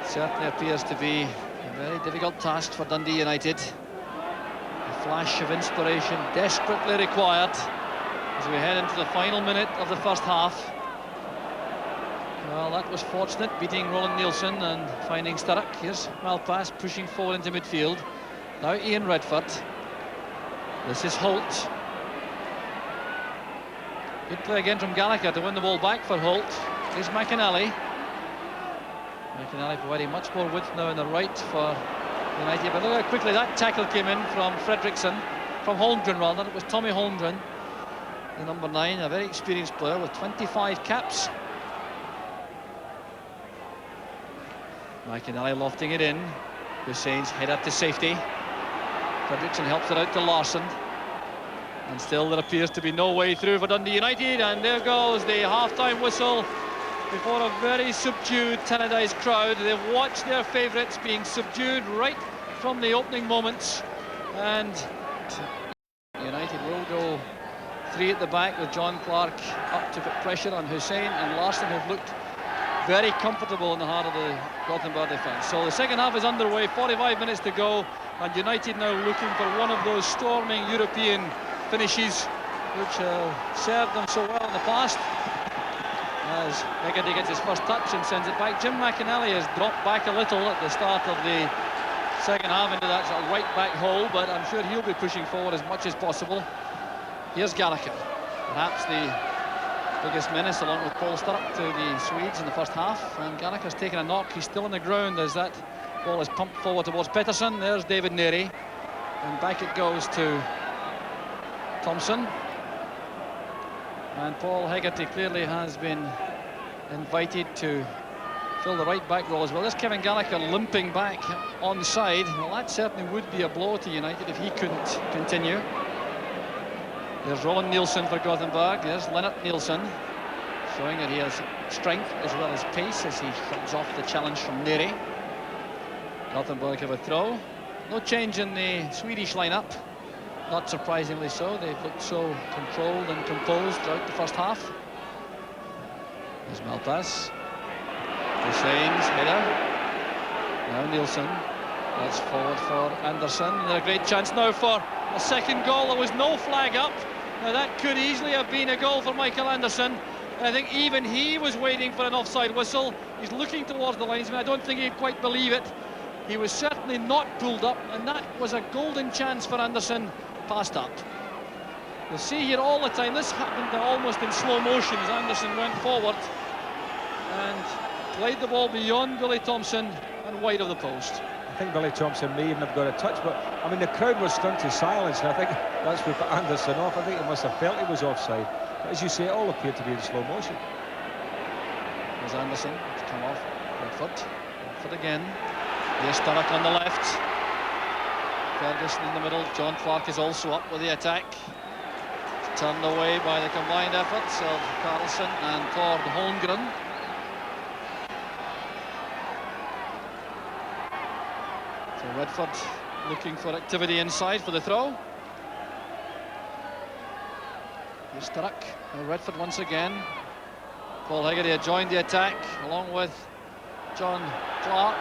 certainly appears to be a very difficult task for Dundee United. A flash of inspiration desperately required as we head into the final minute of the first half. Well, that was fortunate, beating Roland Nielsen and finding Sturrock. Here's Malpass pushing forward into midfield. Now Ian Redford. This is Holt. Good play again from Gallagher to win the ball back for Holt. Here's McInally. McInally providing much more width now on the right for United. But look how quickly that tackle came in from Fredriksson. From Holmgren rather. It was Tommy Holmgren. the number 9, a very experienced player with 25 caps. McInally lofting it in. Hussein's header to safety. Fredriksson helps it out to Larsson. And still there appears to be no way through for Dundee United. And there goes the half-time whistle before a very subdued Tannadice crowd. They've watched their favourites being subdued right from the opening moments. And United will go 3 at the back with John Clark up to put pressure on Hussein and Larsson, who've looked very comfortable in the heart of the Gothenburg defence. So the second half is underway, 45 minutes to go, and United now looking for one of those storming European finishes which served them so well in the past. As Hegarty gets his first touch and sends it back. Jim McInally has dropped back a little at the start of the second half into that sort of right back hole, but I'm sure he'll be pushing forward as much as possible. Here's Gallagher, perhaps the biggest menace along with Paul Sturrock to the Swedes in the first half, and Gallagher's taken a knock. He's still on the ground as that ball is pumped forward towards Pettersson. There's David Neary, and back it goes to Thompson. And Paul Hegarty clearly has been invited to fill the right back role as well. There's Kevin Gallagher limping back onside. Well, that certainly would be a blow to United if he couldn't continue. There's Roland Nielsen for Gothenburg. There's Lennart Nielsen, showing that he has strength as well as pace as he shrugs off the challenge from Neary. Gothenburg have a throw. No change in the Swedish lineup. Not surprisingly so. They've looked so controlled and composed throughout the first half. There's Malpass. Hussein's header. Now Nielsen. That's forward for Anderson. And a great chance now for a second goal. There was no flag up. Now that could easily have been a goal for Michael Anderson. I think even he was waiting for an offside whistle. He's looking towards the linesman. I don't think he'd quite believe it. He was certainly not pulled up, and that was a golden chance for Anderson. Passed up. You'll see here all the time, this happened almost in slow motion as Anderson went forward and played the ball beyond Billy Thompson and wide of the post. I think Billy Thompson may even have got a touch, but I mean the crowd was stunned to silence, and I think that's what put Anderson off. I think he must have felt he was offside. But as you say, it all appeared to be in slow motion. There's Anderson to come off. Redford again. Here's Sturrock on the left. Ferguson in the middle. John Clark is also up with the attack. It's turned away by the combined efforts of Carlson and Tord Holmgren. So Redford looking for activity inside for the throw. Here's Sturrock. Redford once again. Paul Hegarty had joined the attack along with John Clark.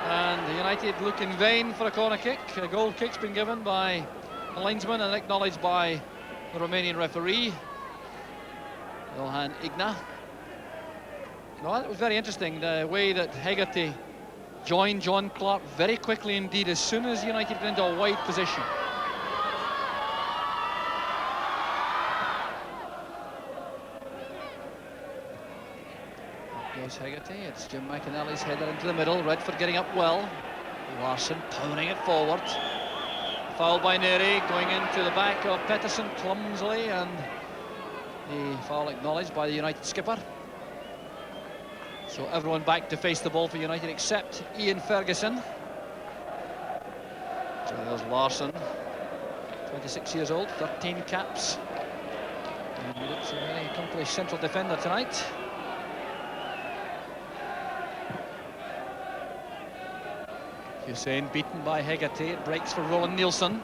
And United look in vain for a corner kick. A goal kick's been given by the linesman and acknowledged by the Romanian referee, Johan Igna. No, it was very interesting, the way that Hegarty joined John Clark very quickly indeed, as soon as United got into a wide position. Goes Hegarty, it's Jim McInally's header into the middle. Redford getting up well. Larsson powering it forward. Foul by Neary, going into the back of Pettersson clumsily, and the foul acknowledged by the United skipper. So everyone back to face the ball for United except Ian Ferguson. So there's Larsson, 26 years old, 13 caps. And he looks a very accomplished central defender tonight. Hussein beaten by Hegarty. It breaks for Roland Nielsen.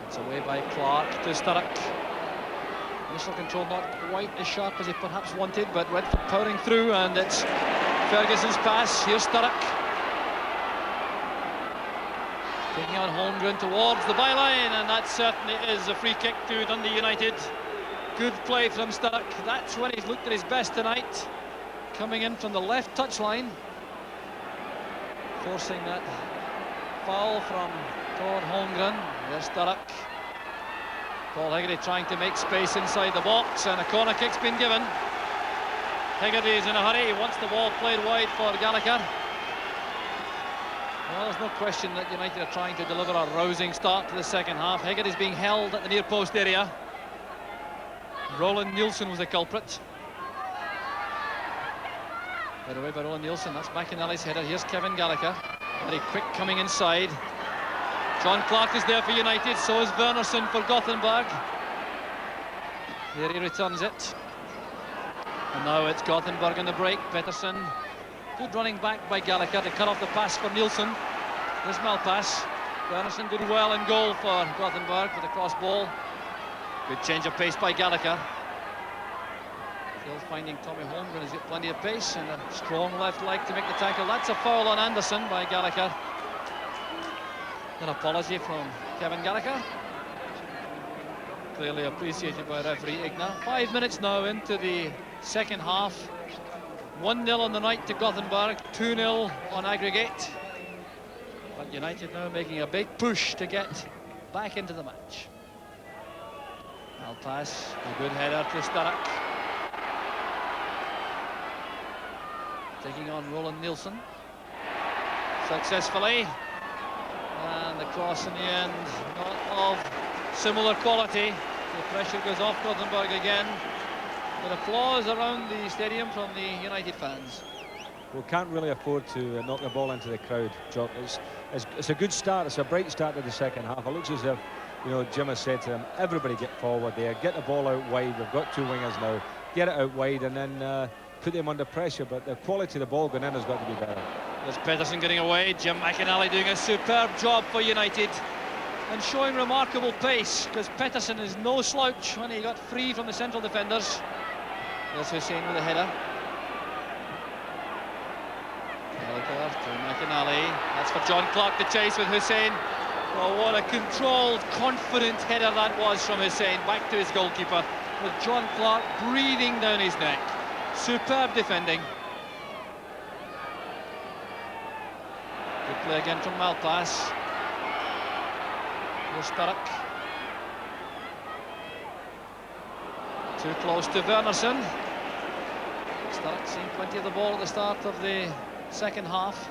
It's away by Clark to Sturrock. Initial control not quite as sharp as he perhaps wanted, but Redford powering through, and it's Ferguson's pass. Here's Sturrock. Taking on Holmgren towards the byline, and that certainly is a free kick to Dundee United. Good play from Sturrock. That's when he's looked at his best tonight. Coming in from the left touchline, forcing that foul from Tord Holmgren. There's Sturrock. Paul Hegarty trying to make space inside the box, and a corner kick's been given. Hegarty is in a hurry. He wants the ball played wide for Gallagher. Well, there's no question that United are trying to deliver a rousing start to the second half. Hegarty's being held at the near post area. Roland Nielsen was the culprit. Get away by Roland Nielsen. That's McInally's header. Here's Kevin Gallagher. Very quick coming inside. John Clark is there for United. So is Wernerson for Gothenburg. There he returns it. And now it's Gothenburg in the break. Pettersson. Good running back by Gallagher to cut off the pass for Nielsen. There's Malpass. Wernerson did well in goal for Gothenburg with the cross ball. Good change of pace by Gallagher. Still finding Tommy Holmgren. He's got plenty of pace and a strong left leg to make the tackle. That's a foul on Anderson by Gallagher. An apology from Kevin Gallagher. Clearly appreciated by referee Igna. 5 minutes now into the second half. 1-0 on the night to Gothenburg, 2-0 on aggregate. But United now making a big push to get back into the match. Malpass, a good header to Stark. Taking on Roland Nielsen. Successfully. And the cross in the end, not of similar quality. The pressure goes off Gothenburg again. But applause around the stadium from the United fans. We can't really afford to knock the ball into the crowd, Jock. It's a good start. It's a bright start to the second half. It looks as if, you know, Jim has said to them, everybody get forward there, get the ball out wide. We've got two wingers now. Get it out wide and then put them under pressure. But the quality of the ball going in has got to be better. There's Pettersson getting away. Jim McInally doing a superb job for United and showing remarkable pace, because Pettersson is no slouch when he got free from the central defenders. There's Hussein with a header. Gallagher to McInally. That's for John Clark to chase with Hussein. Oh, what a controlled, confident header that was from Hussein. Back to his goalkeeper with John Clark breathing down his neck. Superb defending. Good play again from Malpass. Here's Stark. Too close to Wernerson. Stark seeing plenty of the ball at the start of the second half.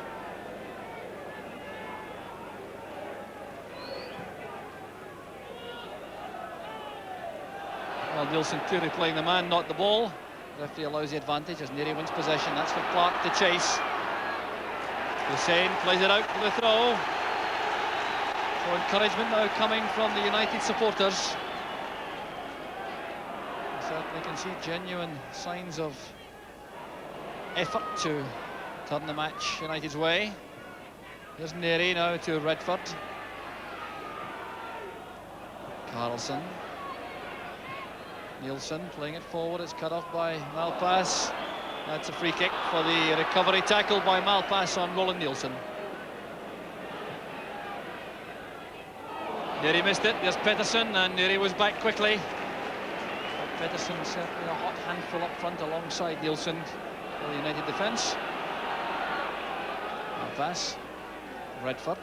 Well, Nielsen clearly playing the man, not the ball. The referee allows the advantage as Neary wins possession. That's for Clark to chase. Hussein plays it out for the throw. So encouragement now coming from the United supporters. You certainly can see genuine signs of effort to turn the match United's way. Here's Neary now to Redford. Carlson. Nielsen playing it forward. It's cut off by Malpass. That's a free kick for the recovery tackle by Malpass on Roland Nielsen. Neary missed it. There's Pettersson, and Neary was back quickly. But Pettersson certainly a hot handful up front alongside Nielsen for the United defence. Malpass. Redford.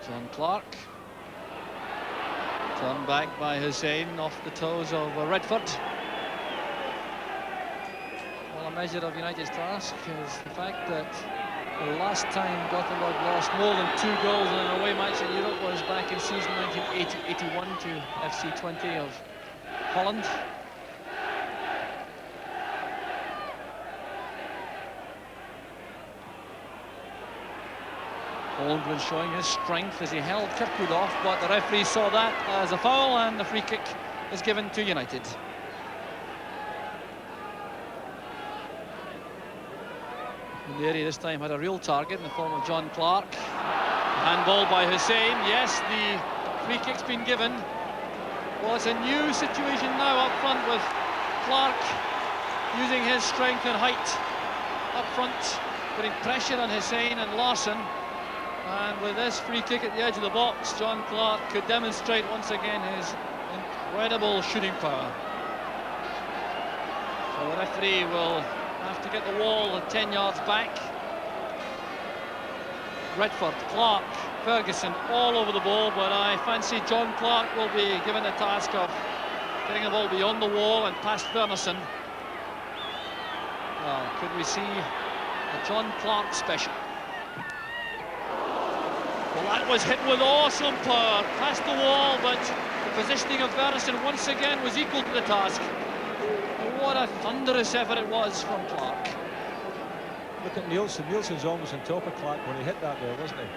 John Clark. Turned back by Hussein off the toes of Redford. Well, a measure of United's task is the fact that the last time Gothenburg lost more than 2 goals in an away match in Europe was back in season 1980-81 to FC 20 of Holland. Holmgren showing his strength as he held Kirkwood off, but the referee saw that as a foul, and the free kick is given to United. Neary this time had a real target in the form of John Clark. Handball by Hussein. Yes, the free kick's been given. Well, it's a new situation now up front with Clark using his strength and height up front, putting pressure on Hussein and Larsson. And with this free kick at the edge of the box, John Clark could demonstrate once again his incredible shooting power. So the referee will have to get the wall 10 yards back. Redford, Clark, Ferguson all over the ball, but I fancy John Clark will be given the task of getting the ball beyond the wall and past Wernerson. Well, could we see a John Clark special? Well, that was hit with awesome power, past the wall, but the positioning of Wernerson once again was equal to the task. What a thunderous effort it was from Clark. Look at Nielsen. Nielsen's almost on top of Clark when he hit that there, wasn't he?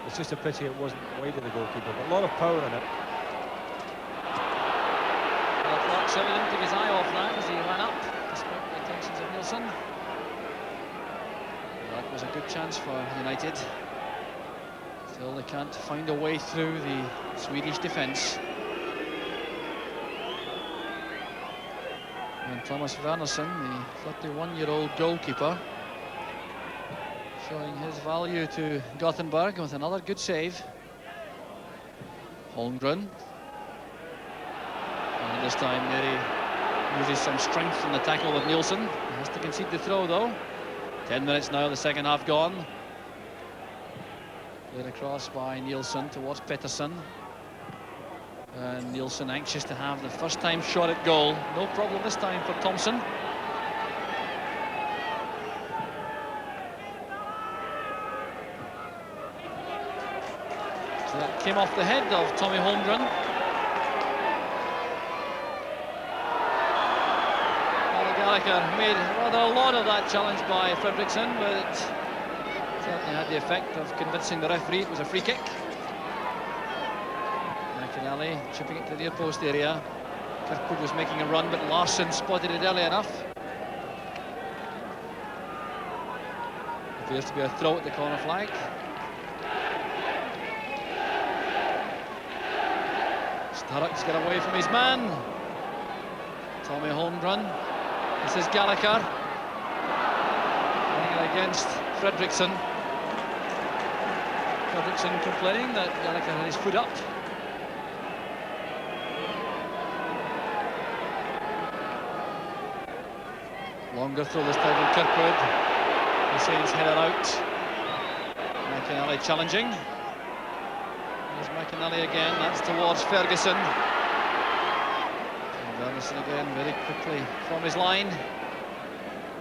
It's just a pity it wasn't wide of the goalkeeper, but a lot of power in it. Well, Clark certainly didn't take his eye off that as he ran up, despite the attentions of Nielsen. That was a good chance for United. Still, they can't find a way through the Swedish defence. And Thomas Wernerson, the 31-year-old goalkeeper, showing his value to Gothenburg with another good save. Holmgren. And this time Neri uses some strength in the tackle with Nielsen. He has to concede the throw though. 10 minutes now, the second half gone. Played across by Nielsen towards Pettersson. And Nielsen anxious to have the first time shot at goal. No problem this time for Thompson. So that came off the head of Tommy Holmgren. Gallagher made rather a lot of that challenge by Fredriksson, but certainly had the effect of convincing the referee it was a free kick. McInally chipping it to the near post area. Kirkwood was making a run, but Larsson spotted it early enough. Appears to be a throw at the corner flag. Starrock's got away from his man. Tommy Holmgren. This is Gallagher. Playing it against Fredriksson. Fredriksson complaining that Gallagher had his foot up. Longer throw this time from Kirkwood. Hussein's header out. McInally challenging. There's McInally again, that's towards Ferguson. And Wernerson again very quickly from his line.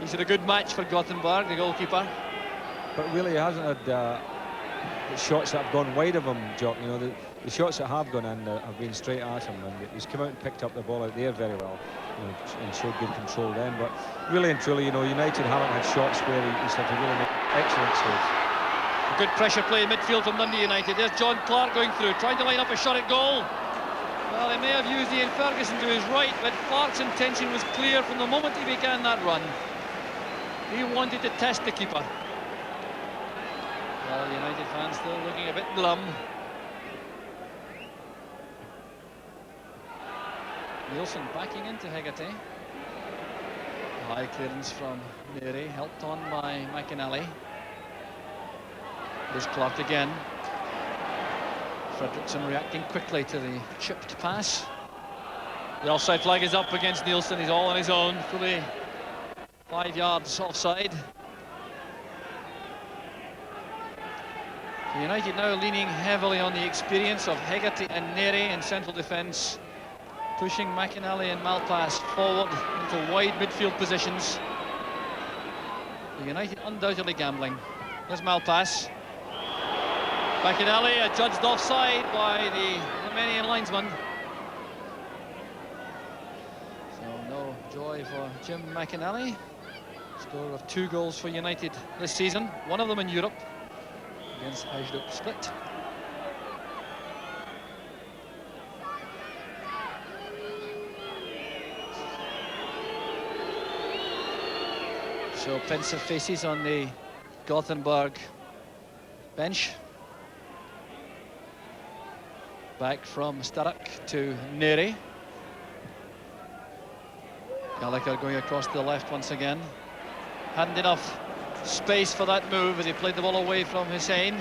He's had a good match for Gothenburg, the goalkeeper. But really he hasn't had the shots that have gone wide of him, Jock. You know, the shots that have gone in have been straight at him, and he's come out and picked up the ball out there very well, you know, and showed good control then. But really and truly, you know, United haven't had shots where he's had to really make excellent saves. A good pressure play in midfield from Dundee United. There's John Clark going through, trying to line up a shot at goal. Well, he may have used Ian Ferguson to his right, but Clark's intention was clear from the moment he began that run. He wanted to test the keeper. Well, United fans still looking a bit glum. Nielsen backing into Hegarty. High clearance from Neri, helped on by McInally. There's Clark again. Fredriksson reacting quickly to the chipped pass. The offside flag is up against Nielsen. He's all on his own, fully 5 yards offside. United now leaning heavily on the experience of Hegarty and Neri in central defence, pushing McInally and Malpass forward into wide midfield positions. United undoubtedly gambling. There's Malpass. McInally adjudged offside by the Romanian linesman. So no joy for Jim McInally. Scorer of 2 goals for United this season, one of them in Europe against Hajduk Split. So pensive faces on the Gothenburg bench. Back from Starrock to Neri. Gallagher going across to the left once again. Hadn't enough space for that move as he played the ball away from Hussein.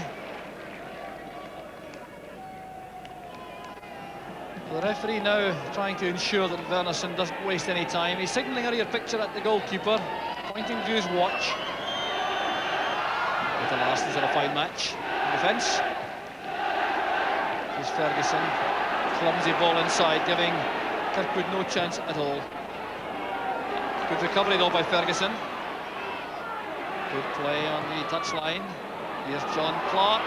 The referee now trying to ensure that Wernerson doesn't waste any time. He's signalling a rear picture at the goalkeeper, pointing to his watch. But the last is a fine match in defence. Here's Ferguson, clumsy ball inside, giving Kirkwood no chance at all. Good recovery though by Ferguson. Good play on the touchline. Here's John Clark.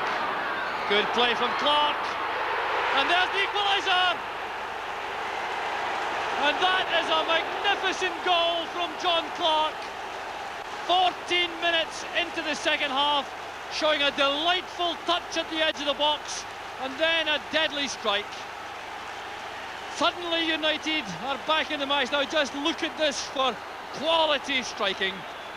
Good play from Clark. And there's the equaliser. And that is a magnificent goal from John Clark. 14 minutes into the second half, showing a delightful touch at the edge of the box, and then a deadly strike. Suddenly United are back in the match. Now just look at this for quality striking.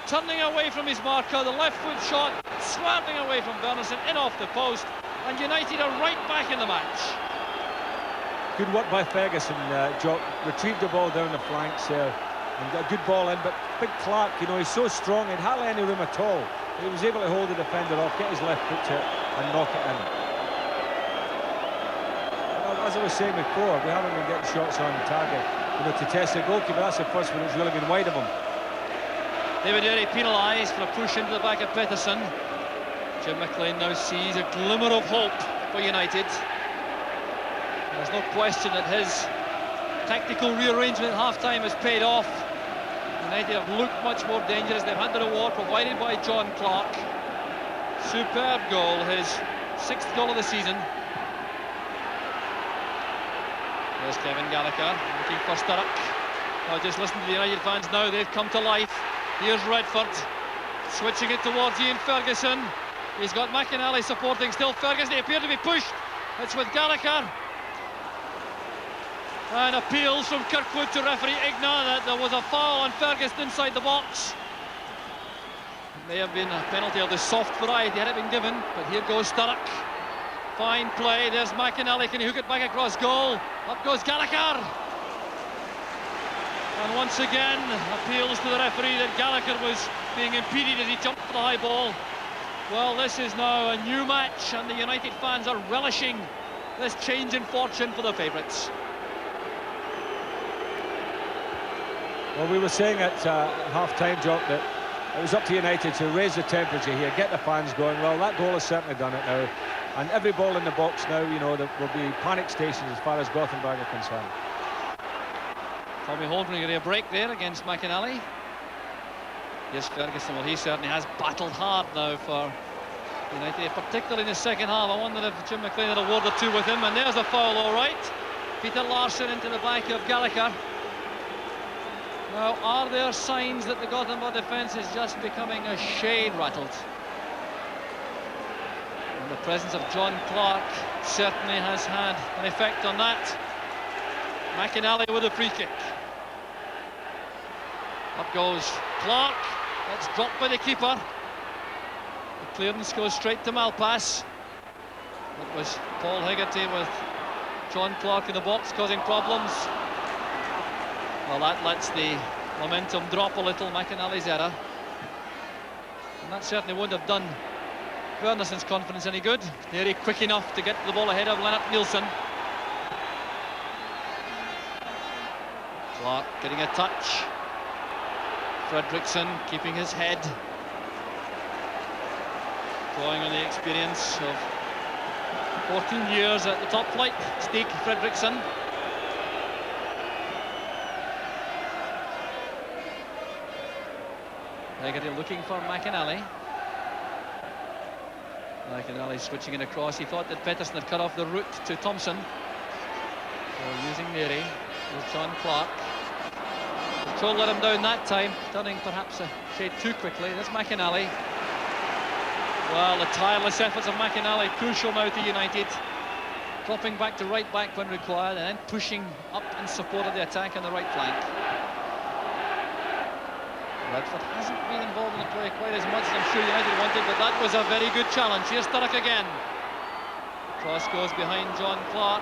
Turning away from his marker, the left foot shot, swerving away from Bernison, in off the post, and United are right back in the match. Good work by Ferguson. Retrieved the ball down the flanks there and got a good ball in, but big Clark, you know, he's so strong, he had hardly any room at all. He was able to hold the defender off, get his left foot to it and knock it in. As I was saying before, we haven't been getting shots on target. You know, to test the goalkeeper, that's the first one that's really been wide of him. David Derry penalised for a push into the back of Pettersson. Jim McLean now sees a glimmer of hope for United. There's no question that his tactical rearrangement at half-time has paid off. United have looked much more dangerous. They've had the reward provided by John Clark. Superb goal, his 6th goal of the season. There's Kevin Gallagher looking for Sturrock. Oh, just listen to the United fans now, they've come to life. Here's Redford, switching it towards Ian Ferguson. He's got McInally supporting still Ferguson. He appeared to be pushed. It's with Gallagher. And appeals from Kirkwood to referee Igna that there was a foul on Ferguson inside the box. It may have been a penalty of the soft variety had it been given, but here goes Sturrock. Fine play, there's McInally, can he hook it back across goal? Up goes Gallagher. And once again, appeals to the referee that Gallagher was being impeded as he jumped for the high ball. Well, this is now a new match, and the United fans are relishing this change in fortune for the favourites. Well, we were saying at half-time, Jock, that it was up to United to raise the temperature here, get the fans going. Well, that goal has certainly done it now. And every ball in the box now, you know, there will be panic stations as far as Gothenburg are concerned. Tommy Holmgren getting a break there against McInally. Yes, Ferguson, well, he certainly has battled hard now for United, particularly in the second half. I wonder if Jim McLean had a word or two with him. And there's a foul, all right. Peter Larsson into the back of Gallagher. Now, are there signs that the Gothenburg defence is just becoming a shade rattled? And the presence of John Clark certainly has had an effect on that. McInally with a free kick. Up goes Clark. That's dropped by the keeper. The clearance goes straight to Malpass. It was Paul Hegarty with John Clark in the box causing problems. Well, that lets the momentum drop a little, McInally's error. And that certainly wouldn't have done Wernersson's confidence any good. Nearly quick enough to get the ball ahead of Lennart Nielsen. Clark getting a touch. Fredriksson keeping his head. Drawing on the experience of 14 years at the top flight, Stig Fredriksson. Hegarty looking for McInally. McInally switching it across. He thought that Pettersson had cut off the route to Thompson. So using Neary with John Clark. Control let him down that time, turning perhaps a shade too quickly. There's McInally. Well, the tireless efforts of McInally, crucial now to United. Dropping back to right back when required, and then pushing up in support of the attack on the right flank. Redford hasn't been involved in the play quite as much as I'm sure United wanted, but that was a very good challenge. Here's Sturrock again. Cross goes behind John Clark.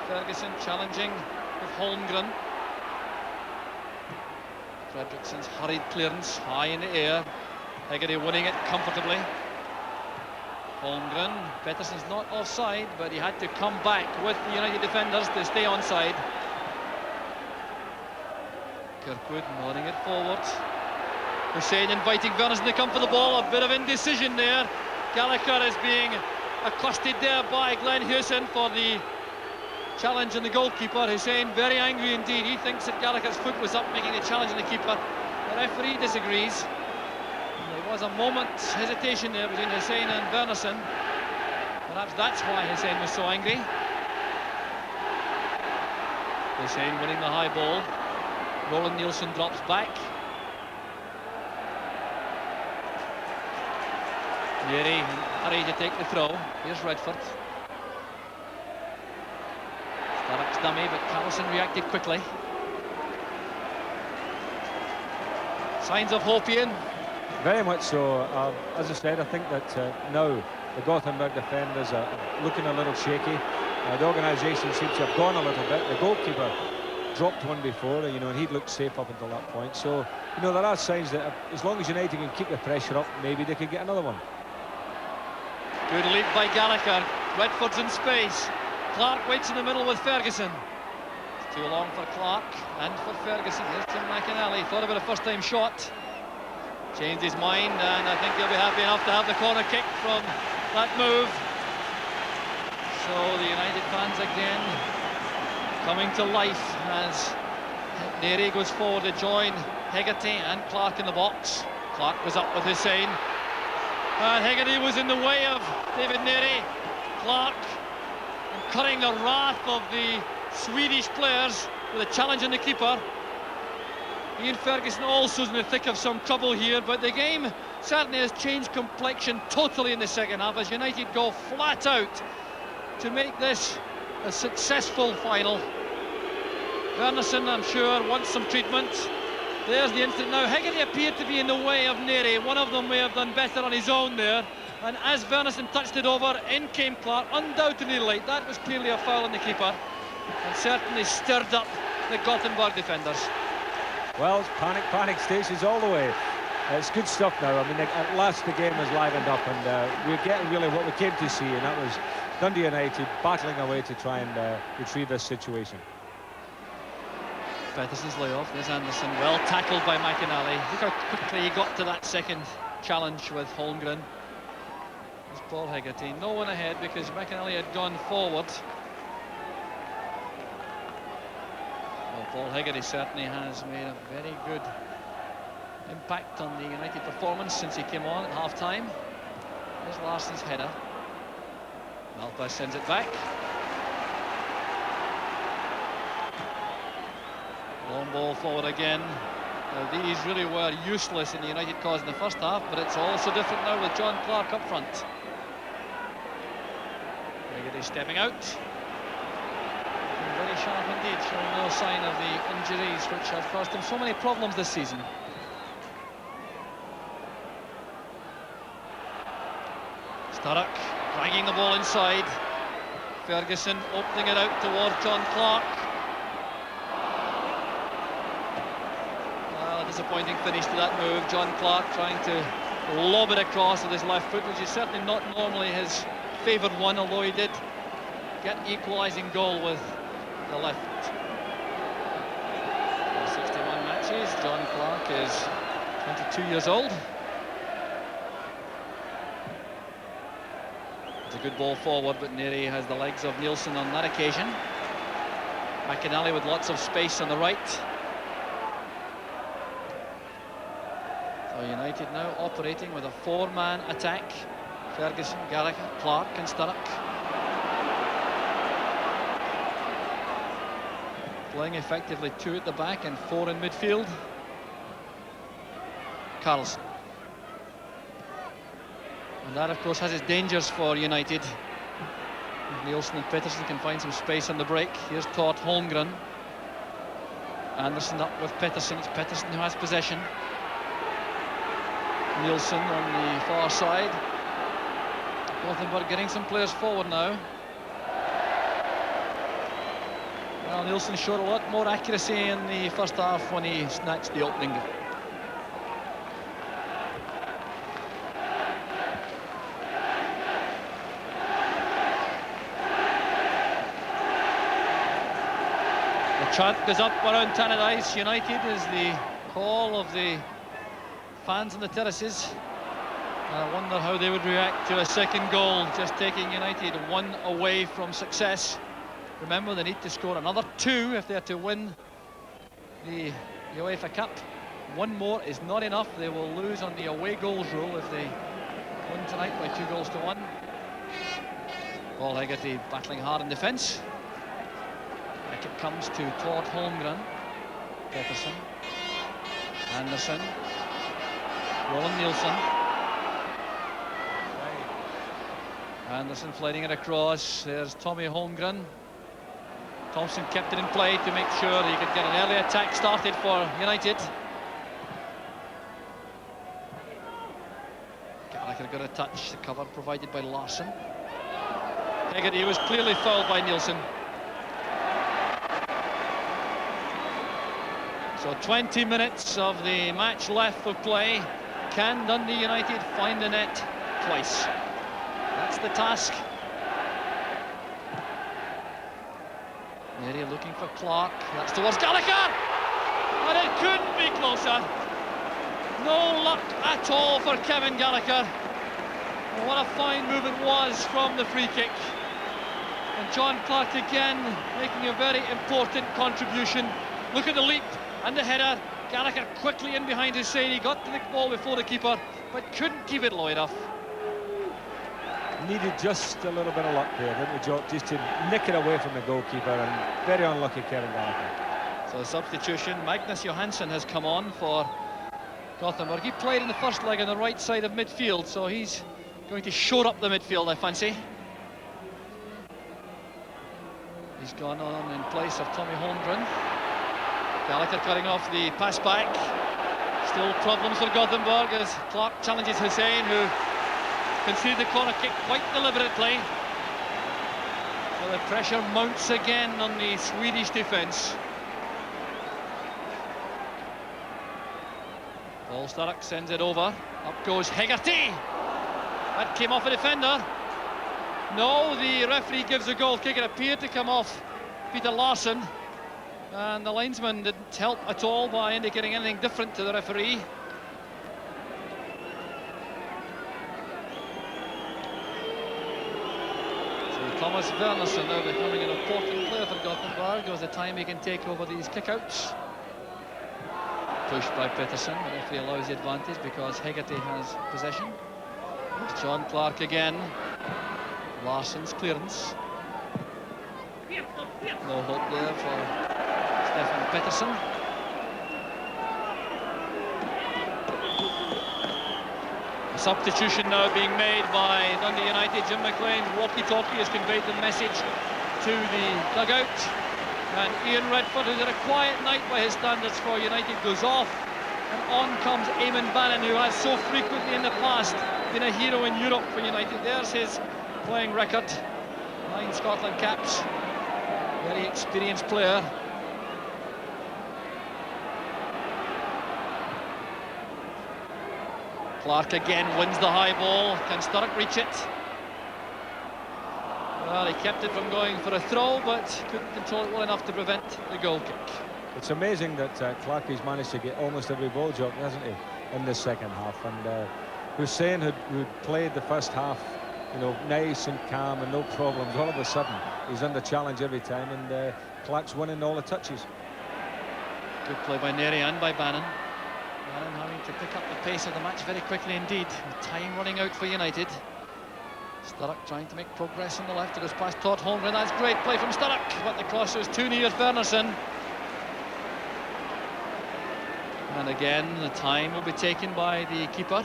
Ferguson challenging with Holmgren. Fredriksson's hurried clearance high in the air. Hegarty winning it comfortably. Holmgren. Pettersson's not offside, but he had to come back with the United defenders to stay onside. Kirkwood nodding it forward. Hussein inviting Wernerson to come for the ball. A bit of indecision there. Gallagher is being accosted there by Glenn Hewson for the challenge on the goalkeeper. Hussein very angry indeed. He thinks that Gallagher's foot was up, making the challenge on the keeper. The referee disagrees. There was a moment's hesitation there between Hussein and Wernerson. Perhaps that's why Hussein was so angry. Hussein winning the high ball. Roland Nielsen drops back. Neri in a hurry to take the throw. Here's Redford. Starbuck's dummy, but Carlson reacted quickly. Signs of hope, Ian. Very much so. As I said, I think that now the Gothenburg defenders are looking a little shaky. The organisation seems to have gone a little bit. The goalkeeper dropped one before, and he'd looked safe up until that point. So, there are signs that as long as United can keep the pressure up, maybe they could get another one. Good leap by Gallagher. Redford's in space. Clark waits in the middle with Ferguson. It's too long for Clark and for Ferguson. Here's Tim McInally. Thought about a first-time shot. Changed his mind, and I think he'll be happy enough to have the corner kick from that move. So the United fans again coming to life as Neri goes forward to join Hegarty and Clark in the box. Clark was up with Hussein. And Hegarty was in the way of David Neri. Clark incurring the wrath of the Swedish players with a challenge on the keeper. Ian Ferguson also is in the thick of some trouble here, but the game certainly has changed complexion totally in the second half as United go flat out to make this a successful final. Wernerson, I'm sure, wants some treatment. There's the instant now. Hegarty appeared to be in the way of Neri. One of them may have done better on his own there. And as Wernerson touched it over, in came Clark, undoubtedly late. That was clearly a foul on the keeper and certainly stirred up the Gothenburg defenders. Well, it's panic stations all the way. It's good stuff now. I mean, at last the game has livened up, and we're getting really what we came to see, and that was Dundee United battling away to try and retrieve this situation. Pettersson's layoff. There's Anderson, well tackled by McInally. Look how quickly he got to that second challenge with Holmgren. There's Paul Hegarty. No one ahead because McInally had gone forward. Well, Paul Hegarty certainly has made a very good impact on the United performance since he came on at half-time. There's Larsson's header. Malpass sends it back. Long ball forward again. Now, these really were useless in the United cause in the first half, but it's also different now with John Clark up front. Hegarty stepping out. Looking very sharp indeed, showing no sign of the injuries which have caused him so many problems this season. Sturrock dragging the ball inside. Ferguson opening it out towards John Clark. Disappointing finish to that move. John Clark trying to lob it across with his left foot, which is certainly not normally his favoured one, although he did get an equalising goal with the left. 61 matches. John Clark is 22 years old. It's a good ball forward, but Neri has the legs of Nielsen on that occasion. McInally with lots of space on the right. So United now operating with a four-man attack. Ferguson, Gallagher, Clark and Sturrock. Playing effectively two at the back and four in midfield. Carlson. And that, of course, has its dangers for United. Nielsen and Pettersson can find some space on the break. Here's Todd Holmgren. Anderson up with Pettersson. It's Pettersson who has possession. Nielsen on the far side. Gothenburg getting some players forward now. Well, Nielsen showed a lot more accuracy in the first half when he snatched the opening. The chant goes up around Tannadice United as the call of the fans on the terraces. I wonder how they would react to a second goal, just taking United one away from success. Remember, they need to score another two if they're to win the UEFA Cup. One more is not enough. They will lose on the away goals rule if they win tonight by 2-1. Paul Hegarty battling hard in defence. Back it comes to Todd Holmgren. Peterson. Anderson. Roland Nielsen. Anderson flighting it across. There's Tommy Holmgren. Thompson kept it in play to make sure he could get an early attack started for United. Gallagher got a touch. The cover provided by Larsson. Hegarty was clearly fouled by Nielsen. So 20 minutes of the match left of play. Can Dundee United find the net twice? That's the task. Mary looking for Clark. That's towards Gallagher! And it couldn't be closer. No luck at all for Kevin Gallagher. And what a fine move it was from the free kick. And John Clark again making a very important contribution. Look at the leap and the header. Gallagher quickly in behind Hussein. He got to the ball before the keeper, but couldn't keep it low enough. Needed just a little bit of luck there, didn't we, Joe? Just to nick it away from the goalkeeper, and very unlucky Kevin Gallagher. So the substitution, Magnus Johansson has come on for Gothenburg. He played in the first leg on the right side of midfield, so he's going to shore up the midfield, I fancy. He's gone on in place of Tommy Holmgren. Gallagher cutting off the pass back. Still problems for Gothenburg as Clark challenges Hussein, who conceded the corner kick quite deliberately. So the pressure mounts again on the Swedish defence. Paul Sturrock sends it over. Up goes Hegarty. That came off a defender. No, the referee gives a goal kick. It appeared to come off Peter Larsson. And the linesman didn't help at all by indicating anything different to the referee. So Thomas Wernerson now becoming an important player for Gothenburg. There's the time he can take over these kickouts. Pushed by Peterson. The referee allows the advantage because Hegarty has possession. It's John Clark again. Larsson's clearance. No hope there for Stefan Pettersson. A substitution now being made by Dundee United. Jim McLean's walkie-talkie has conveyed the message to the dugout. And Ian Redford, who's had a quiet night by his standards for United, goes off. And on comes Eamon Bannon, who has so frequently in the past been a hero in Europe for United. There's his playing record. 9 Scotland caps. Very experienced player. Clark again wins the high ball. Can Sturrock reach it? Well, he kept it from going for a throw, but couldn't control it well enough to prevent the goal kick. It's amazing that Clark has managed to get almost every ball job, hasn't he, in the second half. And Hussein, who'd played the first half, you know, nice and calm and no problems, all of a sudden he's under challenge every time, and Clark's winning all the touches. Good play by Neri and by Bannon. Bannon having to pick up the pace of the match very quickly indeed. The time running out for United. Sturrock trying to make progress on the left. It goes past Todd Holmgren. That's great play from Sturrock, but the cross was too near Wernerson. And again, the time will be taken by the keeper.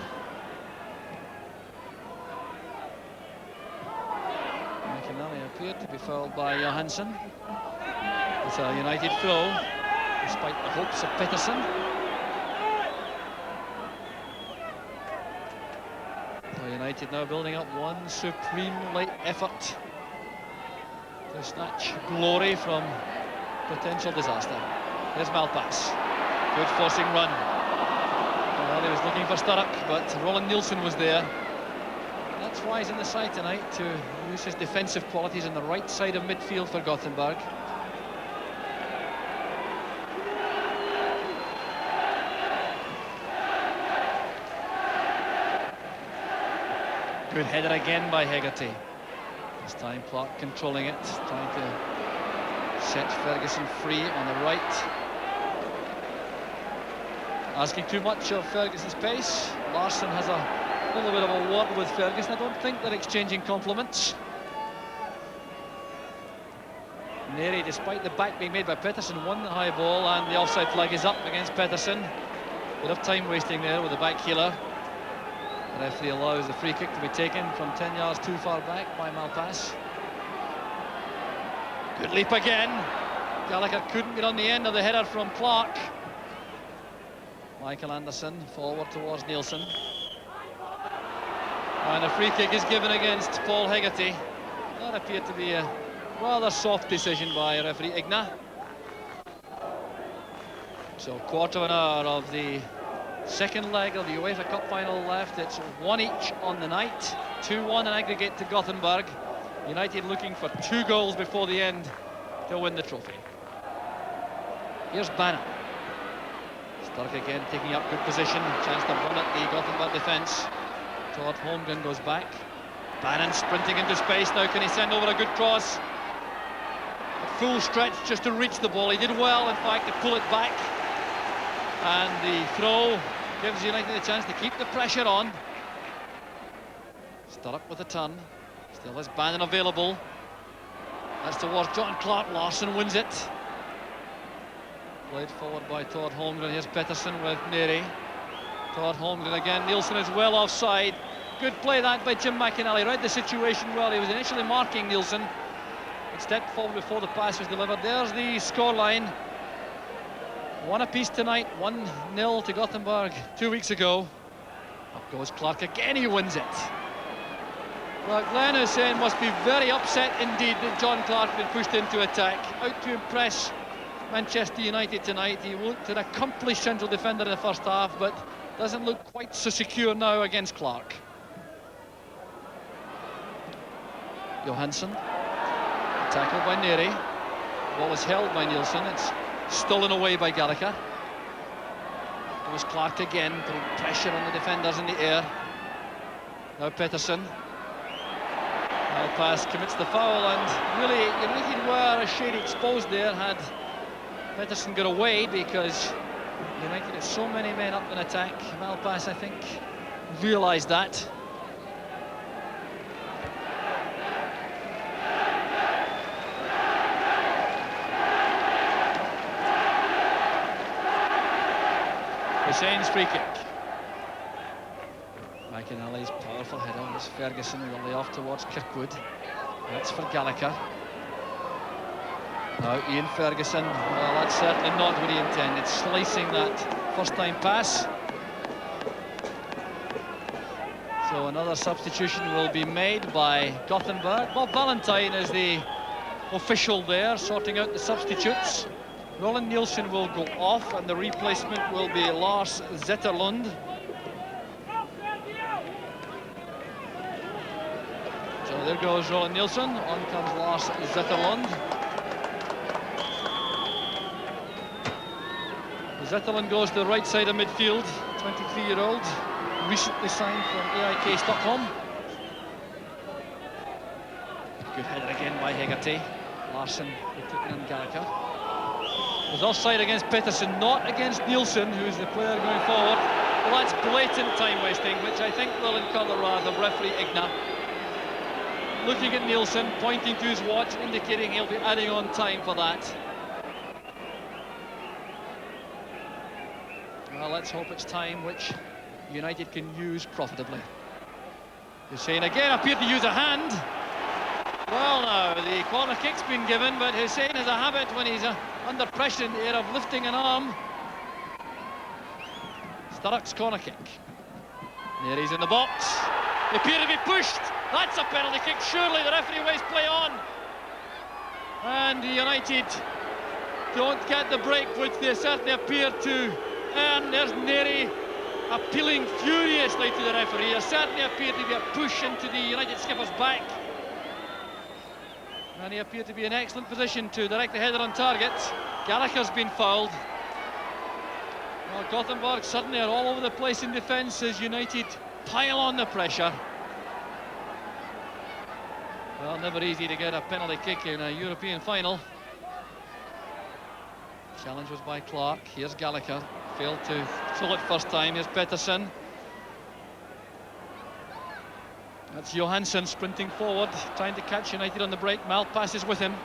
McInally appeared to be fouled by Johansson. It's a United throw, despite the hopes of Pettersson. So United now building up one supreme late effort to snatch glory from potential disaster. Here's Malpass. Good forcing run. Well, he was looking for Sturrock, but Roland Nielsen was there. That's why he's in the side tonight, to use his defensive qualities on the right side of midfield for Gothenburg. Good header again by Hegarty. This time Clark controlling it, trying to set Ferguson free on the right. Asking too much of Ferguson's pace. Larsson has a little bit of a word with Ferguson. I don't think they're exchanging compliments. Neri, despite the back being made by Pettersson, won the high ball, and the offside flag is up against Pettersson. Bit of time wasting there with the back heeler. The referee allows the free kick to be taken from 10 yards too far back by Malpass. Good leap again. Gallagher couldn't get on the end of the header from Clark. Michael Anderson forward towards Nielsen. And a free kick is given against Paul Hegarty. That appeared to be a rather soft decision by referee Igna. So quarter of an hour of the second leg of the UEFA Cup final left. It's 1 each on the night. 2-1 in aggregate to Gothenburg. United looking for 2 goals before the end to win the trophy. Here's Bannon. Stark again taking up good position. Chance to run at the Gothenburg defence. Todd Holmgren goes back. Bannon sprinting into space now. Can he send over a good cross? A full stretch just to reach the ball. He did well, in fact, to pull it back. And the throw gives United a chance to keep the pressure on. Sturrock with a turn. Still has Bannon available. That's towards John Clark. Larsson wins it. Played forward by Todd Holmgren. Here's Pettersson with Neri. Todd Holmgren again. Nielsen is well offside. Good play that by Jim McInally. Read the situation well. He was initially marking Nielsen, but stepped forward before the pass was delivered. There's the scoreline. 1 apiece tonight. 1-0 to Gothenburg 2 weeks ago. Up goes Clark again. He wins it. Well, Glenn Hussein must be very upset indeed that John Clark had been pushed into attack. Out to impress Manchester United tonight. He looked an accomplished central defender in the first half, but doesn't look quite so secure now against Clark. Johansson, tackled by Neri. Ball is held by Nielsen. It's stolen away by Gallagher. It was Clark again, putting pressure on the defenders in the air. Now Pettersson. Malpass commits the foul, and really United were a shade exposed there had Pettersson got away, because United had so many men up in attack. Malpass, I think, realised that. Hussein's free kick. McInally's powerful header. There's Ferguson will lay off towards Kirkwood. That's for Gallagher. Now Ian Ferguson, well, that's certainly not what he intended, slicing that first-time pass. So another substitution will be made by Gothenburg. Bob Valentine is the official there, sorting out the substitutes. Roland Nielsen will go off, and the replacement will be Lars Zetterlund. So there goes Roland Nielsen, on comes Lars Zetterlund. Zetterlund goes to the right side of midfield, 23-year-old, recently signed from AIK Stockholm. Good header again by Hegarty. Larsson taking on Gallagher. It was offside against Pettersson, not against Nielsen, who's the player going forward. Well, that's blatant time wasting, which I think will incur the wrath of referee Igna. Looking at Nielsen, pointing to his watch, indicating he'll be adding on time for that. Well, let's hope it's time which United can use profitably. Hussein again appeared to use a hand. Well, now, the corner kick's been given, but Hussein has a habit when he's under pressure in the air of lifting an arm. Sturrock's corner kick. There he's in the box. They appear to be pushed. That's a penalty kick. Surely the referee waves play on. And United don't get the break which they certainly appear to earn. There's Neri appealing furiously to the referee. There certainly appeared to be a push into the United skipper's back. And he appeared to be in excellent position to direct the header on target. Gallagher's been fouled. Well, Gothenburg suddenly are all over the place in defence as United pile on the pressure. Well, never easy to get a penalty kick in a European final. Challenge was by Clark. Here's Gallagher. Failed to throw it first time. Here's Pettersson. That's Johansson sprinting forward, trying to catch United on the break. Malpass is with him.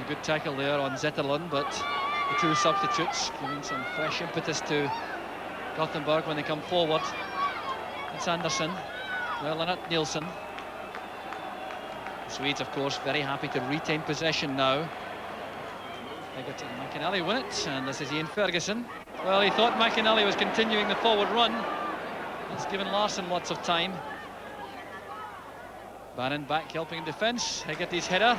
A good tackle there on Zetterlund, but the two substitutes giving some fresh impetus to Gothenburg when they come forward. It's Andersson, well, Lennart Nilsson. The Swedes, of course, very happy to retain possession now. Egerton and McInally win it, and this is Ian Ferguson. Well, he thought McInally was continuing the forward run. That's given Larsson lots of time. Bannon back helping in defence. Hegarty's header.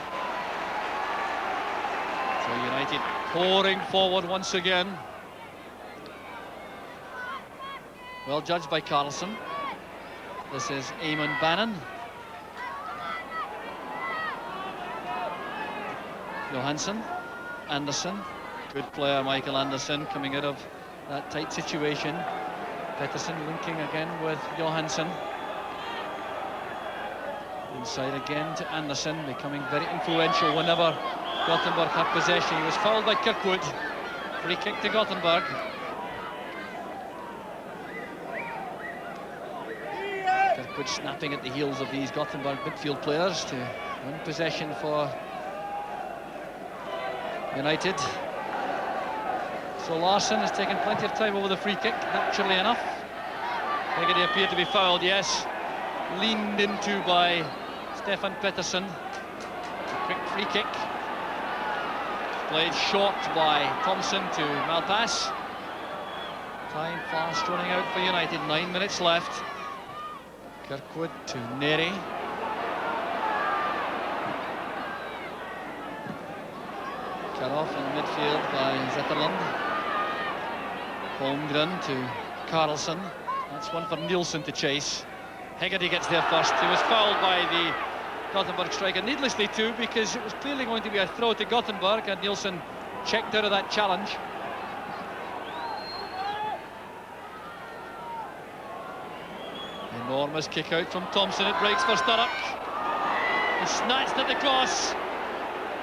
So United pouring forward once again. Well judged by Carlson. This is Eamon Bannon. Johansson, Andersson, good player Michael Andersson coming out of that tight situation. Pettersson linking again with Johansson. Inside again to Andersson, becoming very influential whenever Gothenburg have possession. He was fouled by Kirkwood. Free kick to Gothenburg. Kirkwood snapping at the heels of these Gothenburg midfield players to win possession for United. So Larsson has taken plenty of time over the free kick, naturally enough. Hegarty appeared to be fouled, yes. Leaned into by Stefan Pettersson. A quick free kick. Played short by Thompson to Malpass. Time fast running out for United, 9 minutes left. Kirkwood to Neri. Cut off in the midfield by Zetterlund. Holmgren to Carlson. That's one for Nilsson to chase. Hegarty gets there first. He was fouled by the Gothenburg striker, needlessly too, because it was clearly going to be a throw to Gothenburg, and Nilsson checked out of that challenge. Enormous kick out from Thompson. It breaks for Sturrock. He snatched at the cross.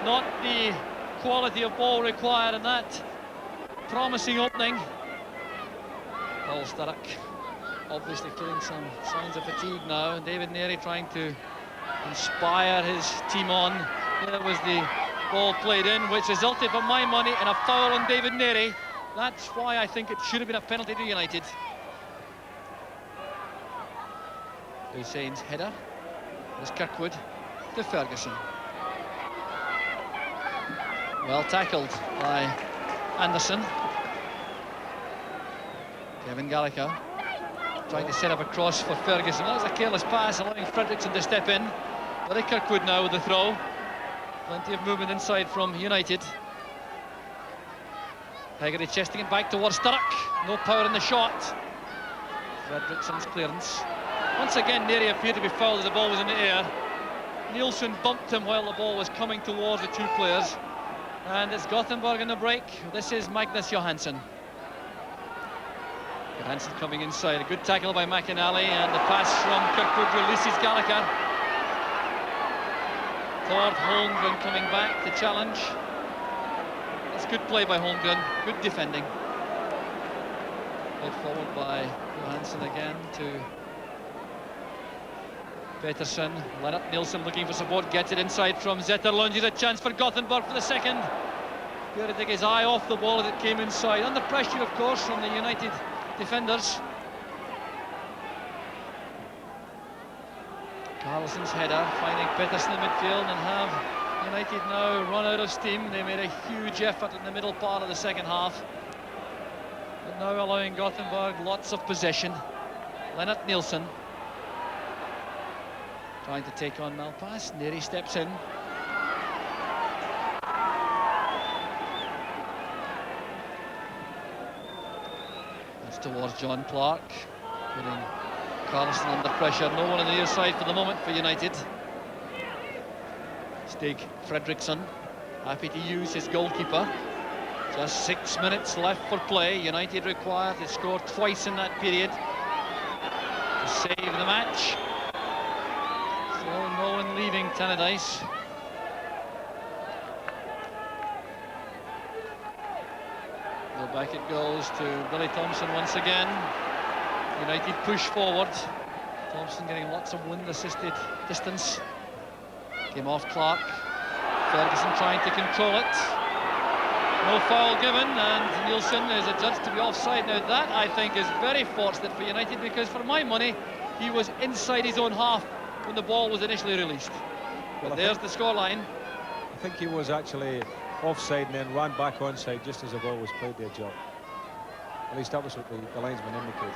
Not the quality of ball required in that promising opening. Paul Sturrock obviously feeling some signs of fatigue now. David Neri trying to inspire his team on. There was the ball played in, which resulted, for my money, in a foul on David Neri. That's why I think it should have been a penalty to United. Hussein's header. There's Kirkwood to Ferguson. Well tackled by Andersson. Kevin Gallagher trying to set up a cross for Ferguson. That was a careless pass, allowing Fredriksson to step in. But Kirkwood now with the throw. Plenty of movement inside from United. Hegarty chesting it back towards Sturrock. No power in the shot. Fredriksson's clearance. Once again, Neri appeared to be fouled as the ball was in the air. Nilsson bumped him while the ball was coming towards the two players. And it's Gothenburg in the break. This is Magnus Johansson. Johansson coming inside. A good tackle by McInally, and the pass from Kirkwood releases Gallagher. Thord Holmgren coming back to challenge. That's good play by Holmgren. Good defending. Played forward by Johansson again to Pettersson. Lennart Nilsson looking for support, gets it inside from Zetterlund. Here's a chance for Gothenburg for the second. Got to take his eye off the ball as it came inside. Under pressure, of course, from the United defenders. Carlson's header finding Pettersson in midfield, and have United now run out of steam. They made a huge effort in the middle part of the second half, but now allowing Gothenburg lots of possession. Lennart Nilsson trying to take on Malpass. Neri steps in. That's towards John Clark, putting Carlson under pressure. No one on the near side for the moment for United. Stig Fredriksson happy to use his goalkeeper. Just 6 minutes left for play. United required to score twice in that period to save the match. Still no one leaving Tannadice. So back it goes to Billy Thompson once again. United push forward. Thompson getting lots of wind-assisted distance. Came off Clark. Ferguson trying to control it. No foul given, and Nielsen is adjudged to be offside. Now that, I think, is very fortunate for United, because for my money, he was inside his own half when the ball was initially released. But there's the scoreline. I think he was actually offside and then ran back onside just as the ball was played there, Joe. At least that was what the linesman indicated.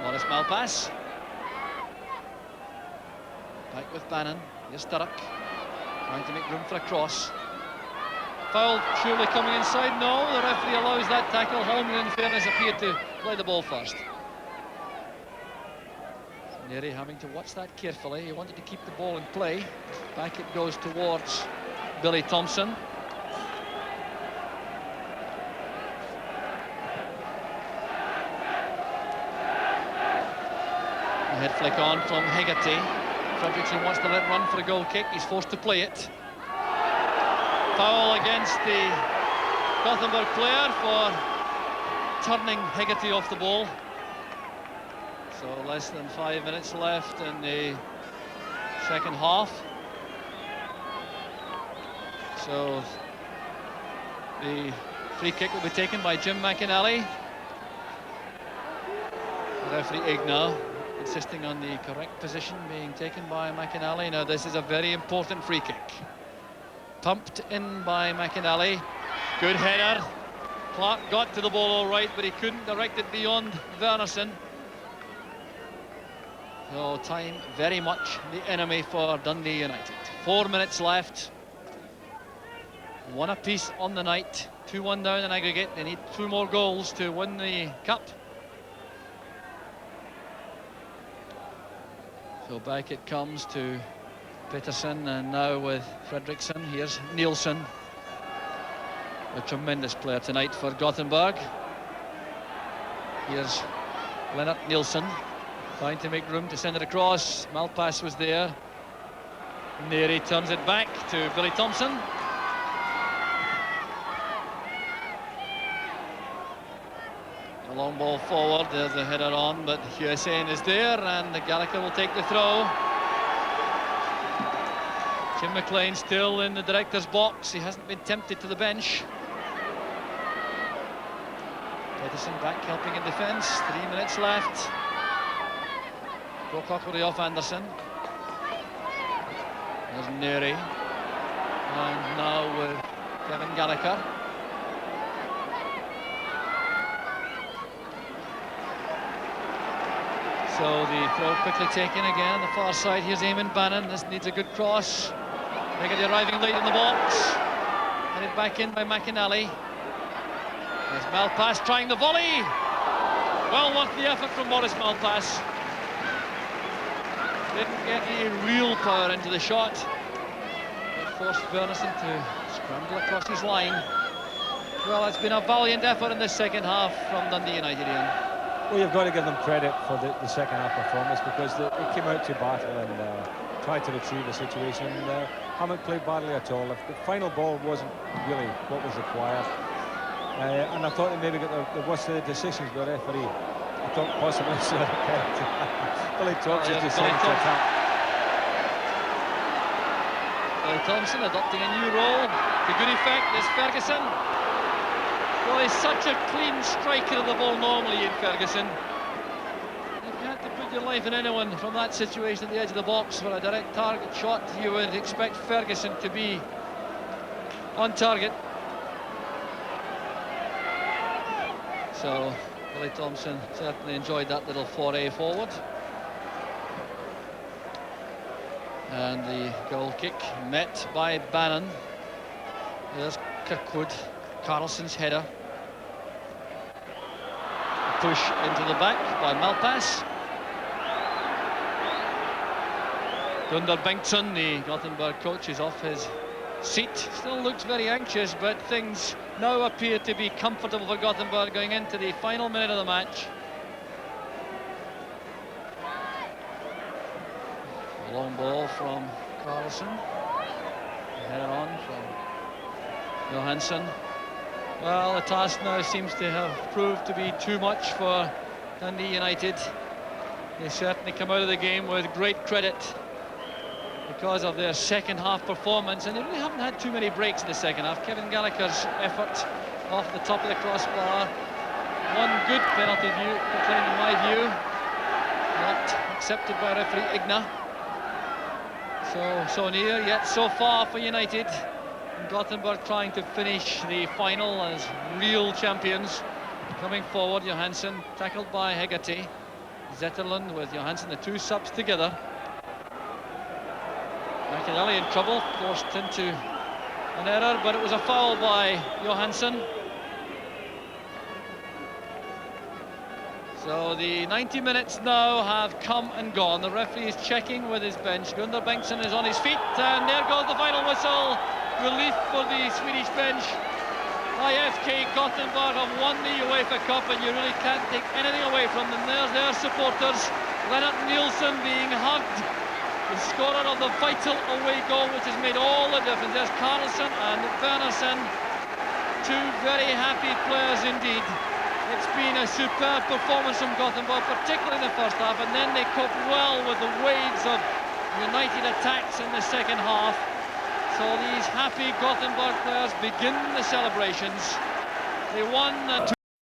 Morris Malpass. Back with Bannon. Here's Sturrock, trying to make room for a cross. Foul surely coming inside. No, the referee allows that tackle. Holmgren, in fairness, appeared to play the ball first. Neri having to watch that carefully. He wanted to keep the ball in play. Back it goes towards Billy Thompson. A head flick on from Hegarty. Fredriksson wants to let run for a goal kick. He's forced to play it. Foul against the Gothenburg player for turning Hegarty off the ball. So less than 5 minutes left in the second half. So the free kick will be taken by Jim McInally. The referee Igna insisting on the correct position being taken by McInally. Now this is a very important free kick. Pumped in by McInally. Good header. Clark got to the ball all right, but he couldn't direct it beyond Wernerson. So time very much the enemy for Dundee United. 4 minutes left. One apiece on the night. 2-1 down in aggregate. They need 2 more goals to win the cup. So back it comes to Peterson, and now with Fredriksson. Here's Nielsen, a tremendous player tonight for Gothenburg. Here's Lennart Nielsen, trying to make room to send it across. Malpass was there. Neri turns it back to Billy Thompson. A long ball forward, there's the header on, but Hussein is there, and Gallagher will take the throw. Jim McLean still in the director's box. He hasn't been tempted to the bench. Pedersen back helping in defence. 3 minutes left. Brocock will be off Anderson. There's Neri. And now with Kevin Gallagher. So the throw quickly taken again on the far side. Here's Eamon Bannon. This needs a good cross. Hegarty arriving late in the box. Headed back in by McInally. There's Malpass trying the volley. Well worth the effort from Morris Malpass. Didn't get any real power into the shot. It forced Wernerson to scramble across his line. Well, it's been a valiant effort in the second half from Dundee United, Ian. Well, you've got to give them credit for the second half performance, because they came out to battle and tried to retrieve the situation, and haven't played badly at all. If the final ball wasn't really what was required, and I thought they maybe got the worst of the decisions by the referee. I thought possibly so. Billy Thompson decided to attack. Billy Thompson adopting a new role to good effect. There's Ferguson. Well, he's such a clean striker of the ball normally, Ian Ferguson. If you had to put your life in anyone from that situation at the edge of the box for a direct target shot, you would expect Ferguson to be on target. So Billy Thompson certainly enjoyed that little foray forward. And the goal kick met by Bannon. There's Kirkwood, Carlson's header. A push into the back by Malpass. Gunnar Bengtsson, the Gothenburg coach, is off his seat. Still looks very anxious, but things now appear to be comfortable for Gothenburg going into the final minute of the match. A long ball from Carlson. Header on from Johansson. Well, the task now seems to have proved to be too much for Dundee United. They certainly come out of the game with great credit. The because of their second half performance, and they really haven't had too many breaks in the second half. Kevin Gallagher's effort off the top of the crossbar. One good penalty proclaimed in my view, not accepted by referee Igna. So near, yet so far for United. Gothenburg trying to finish the final as real champions. Coming forward, Johansson tackled by Hegarty. Zetterlund with Johansson, the two subs together. McAnally in trouble, forced into an error, but it was a foul by Johansson. So the 90 minutes now have come and gone. The referee is checking with his bench. Gunnar Bengtsson is on his feet, and there goes the final whistle. Relief for the Swedish bench. IFK Gothenburg have won the UEFA Cup, and you really can't take anything away from them. There's their supporters. Lennart Nilsson being hugged, the scorer of the vital away goal, which has made all the difference. There's Carlson and Wernersen, two very happy players indeed. It's been a superb performance from Gothenburg, particularly in the first half, and then they coped well with the waves of United attacks in the second half. So these happy Gothenburg players begin the celebrations. They won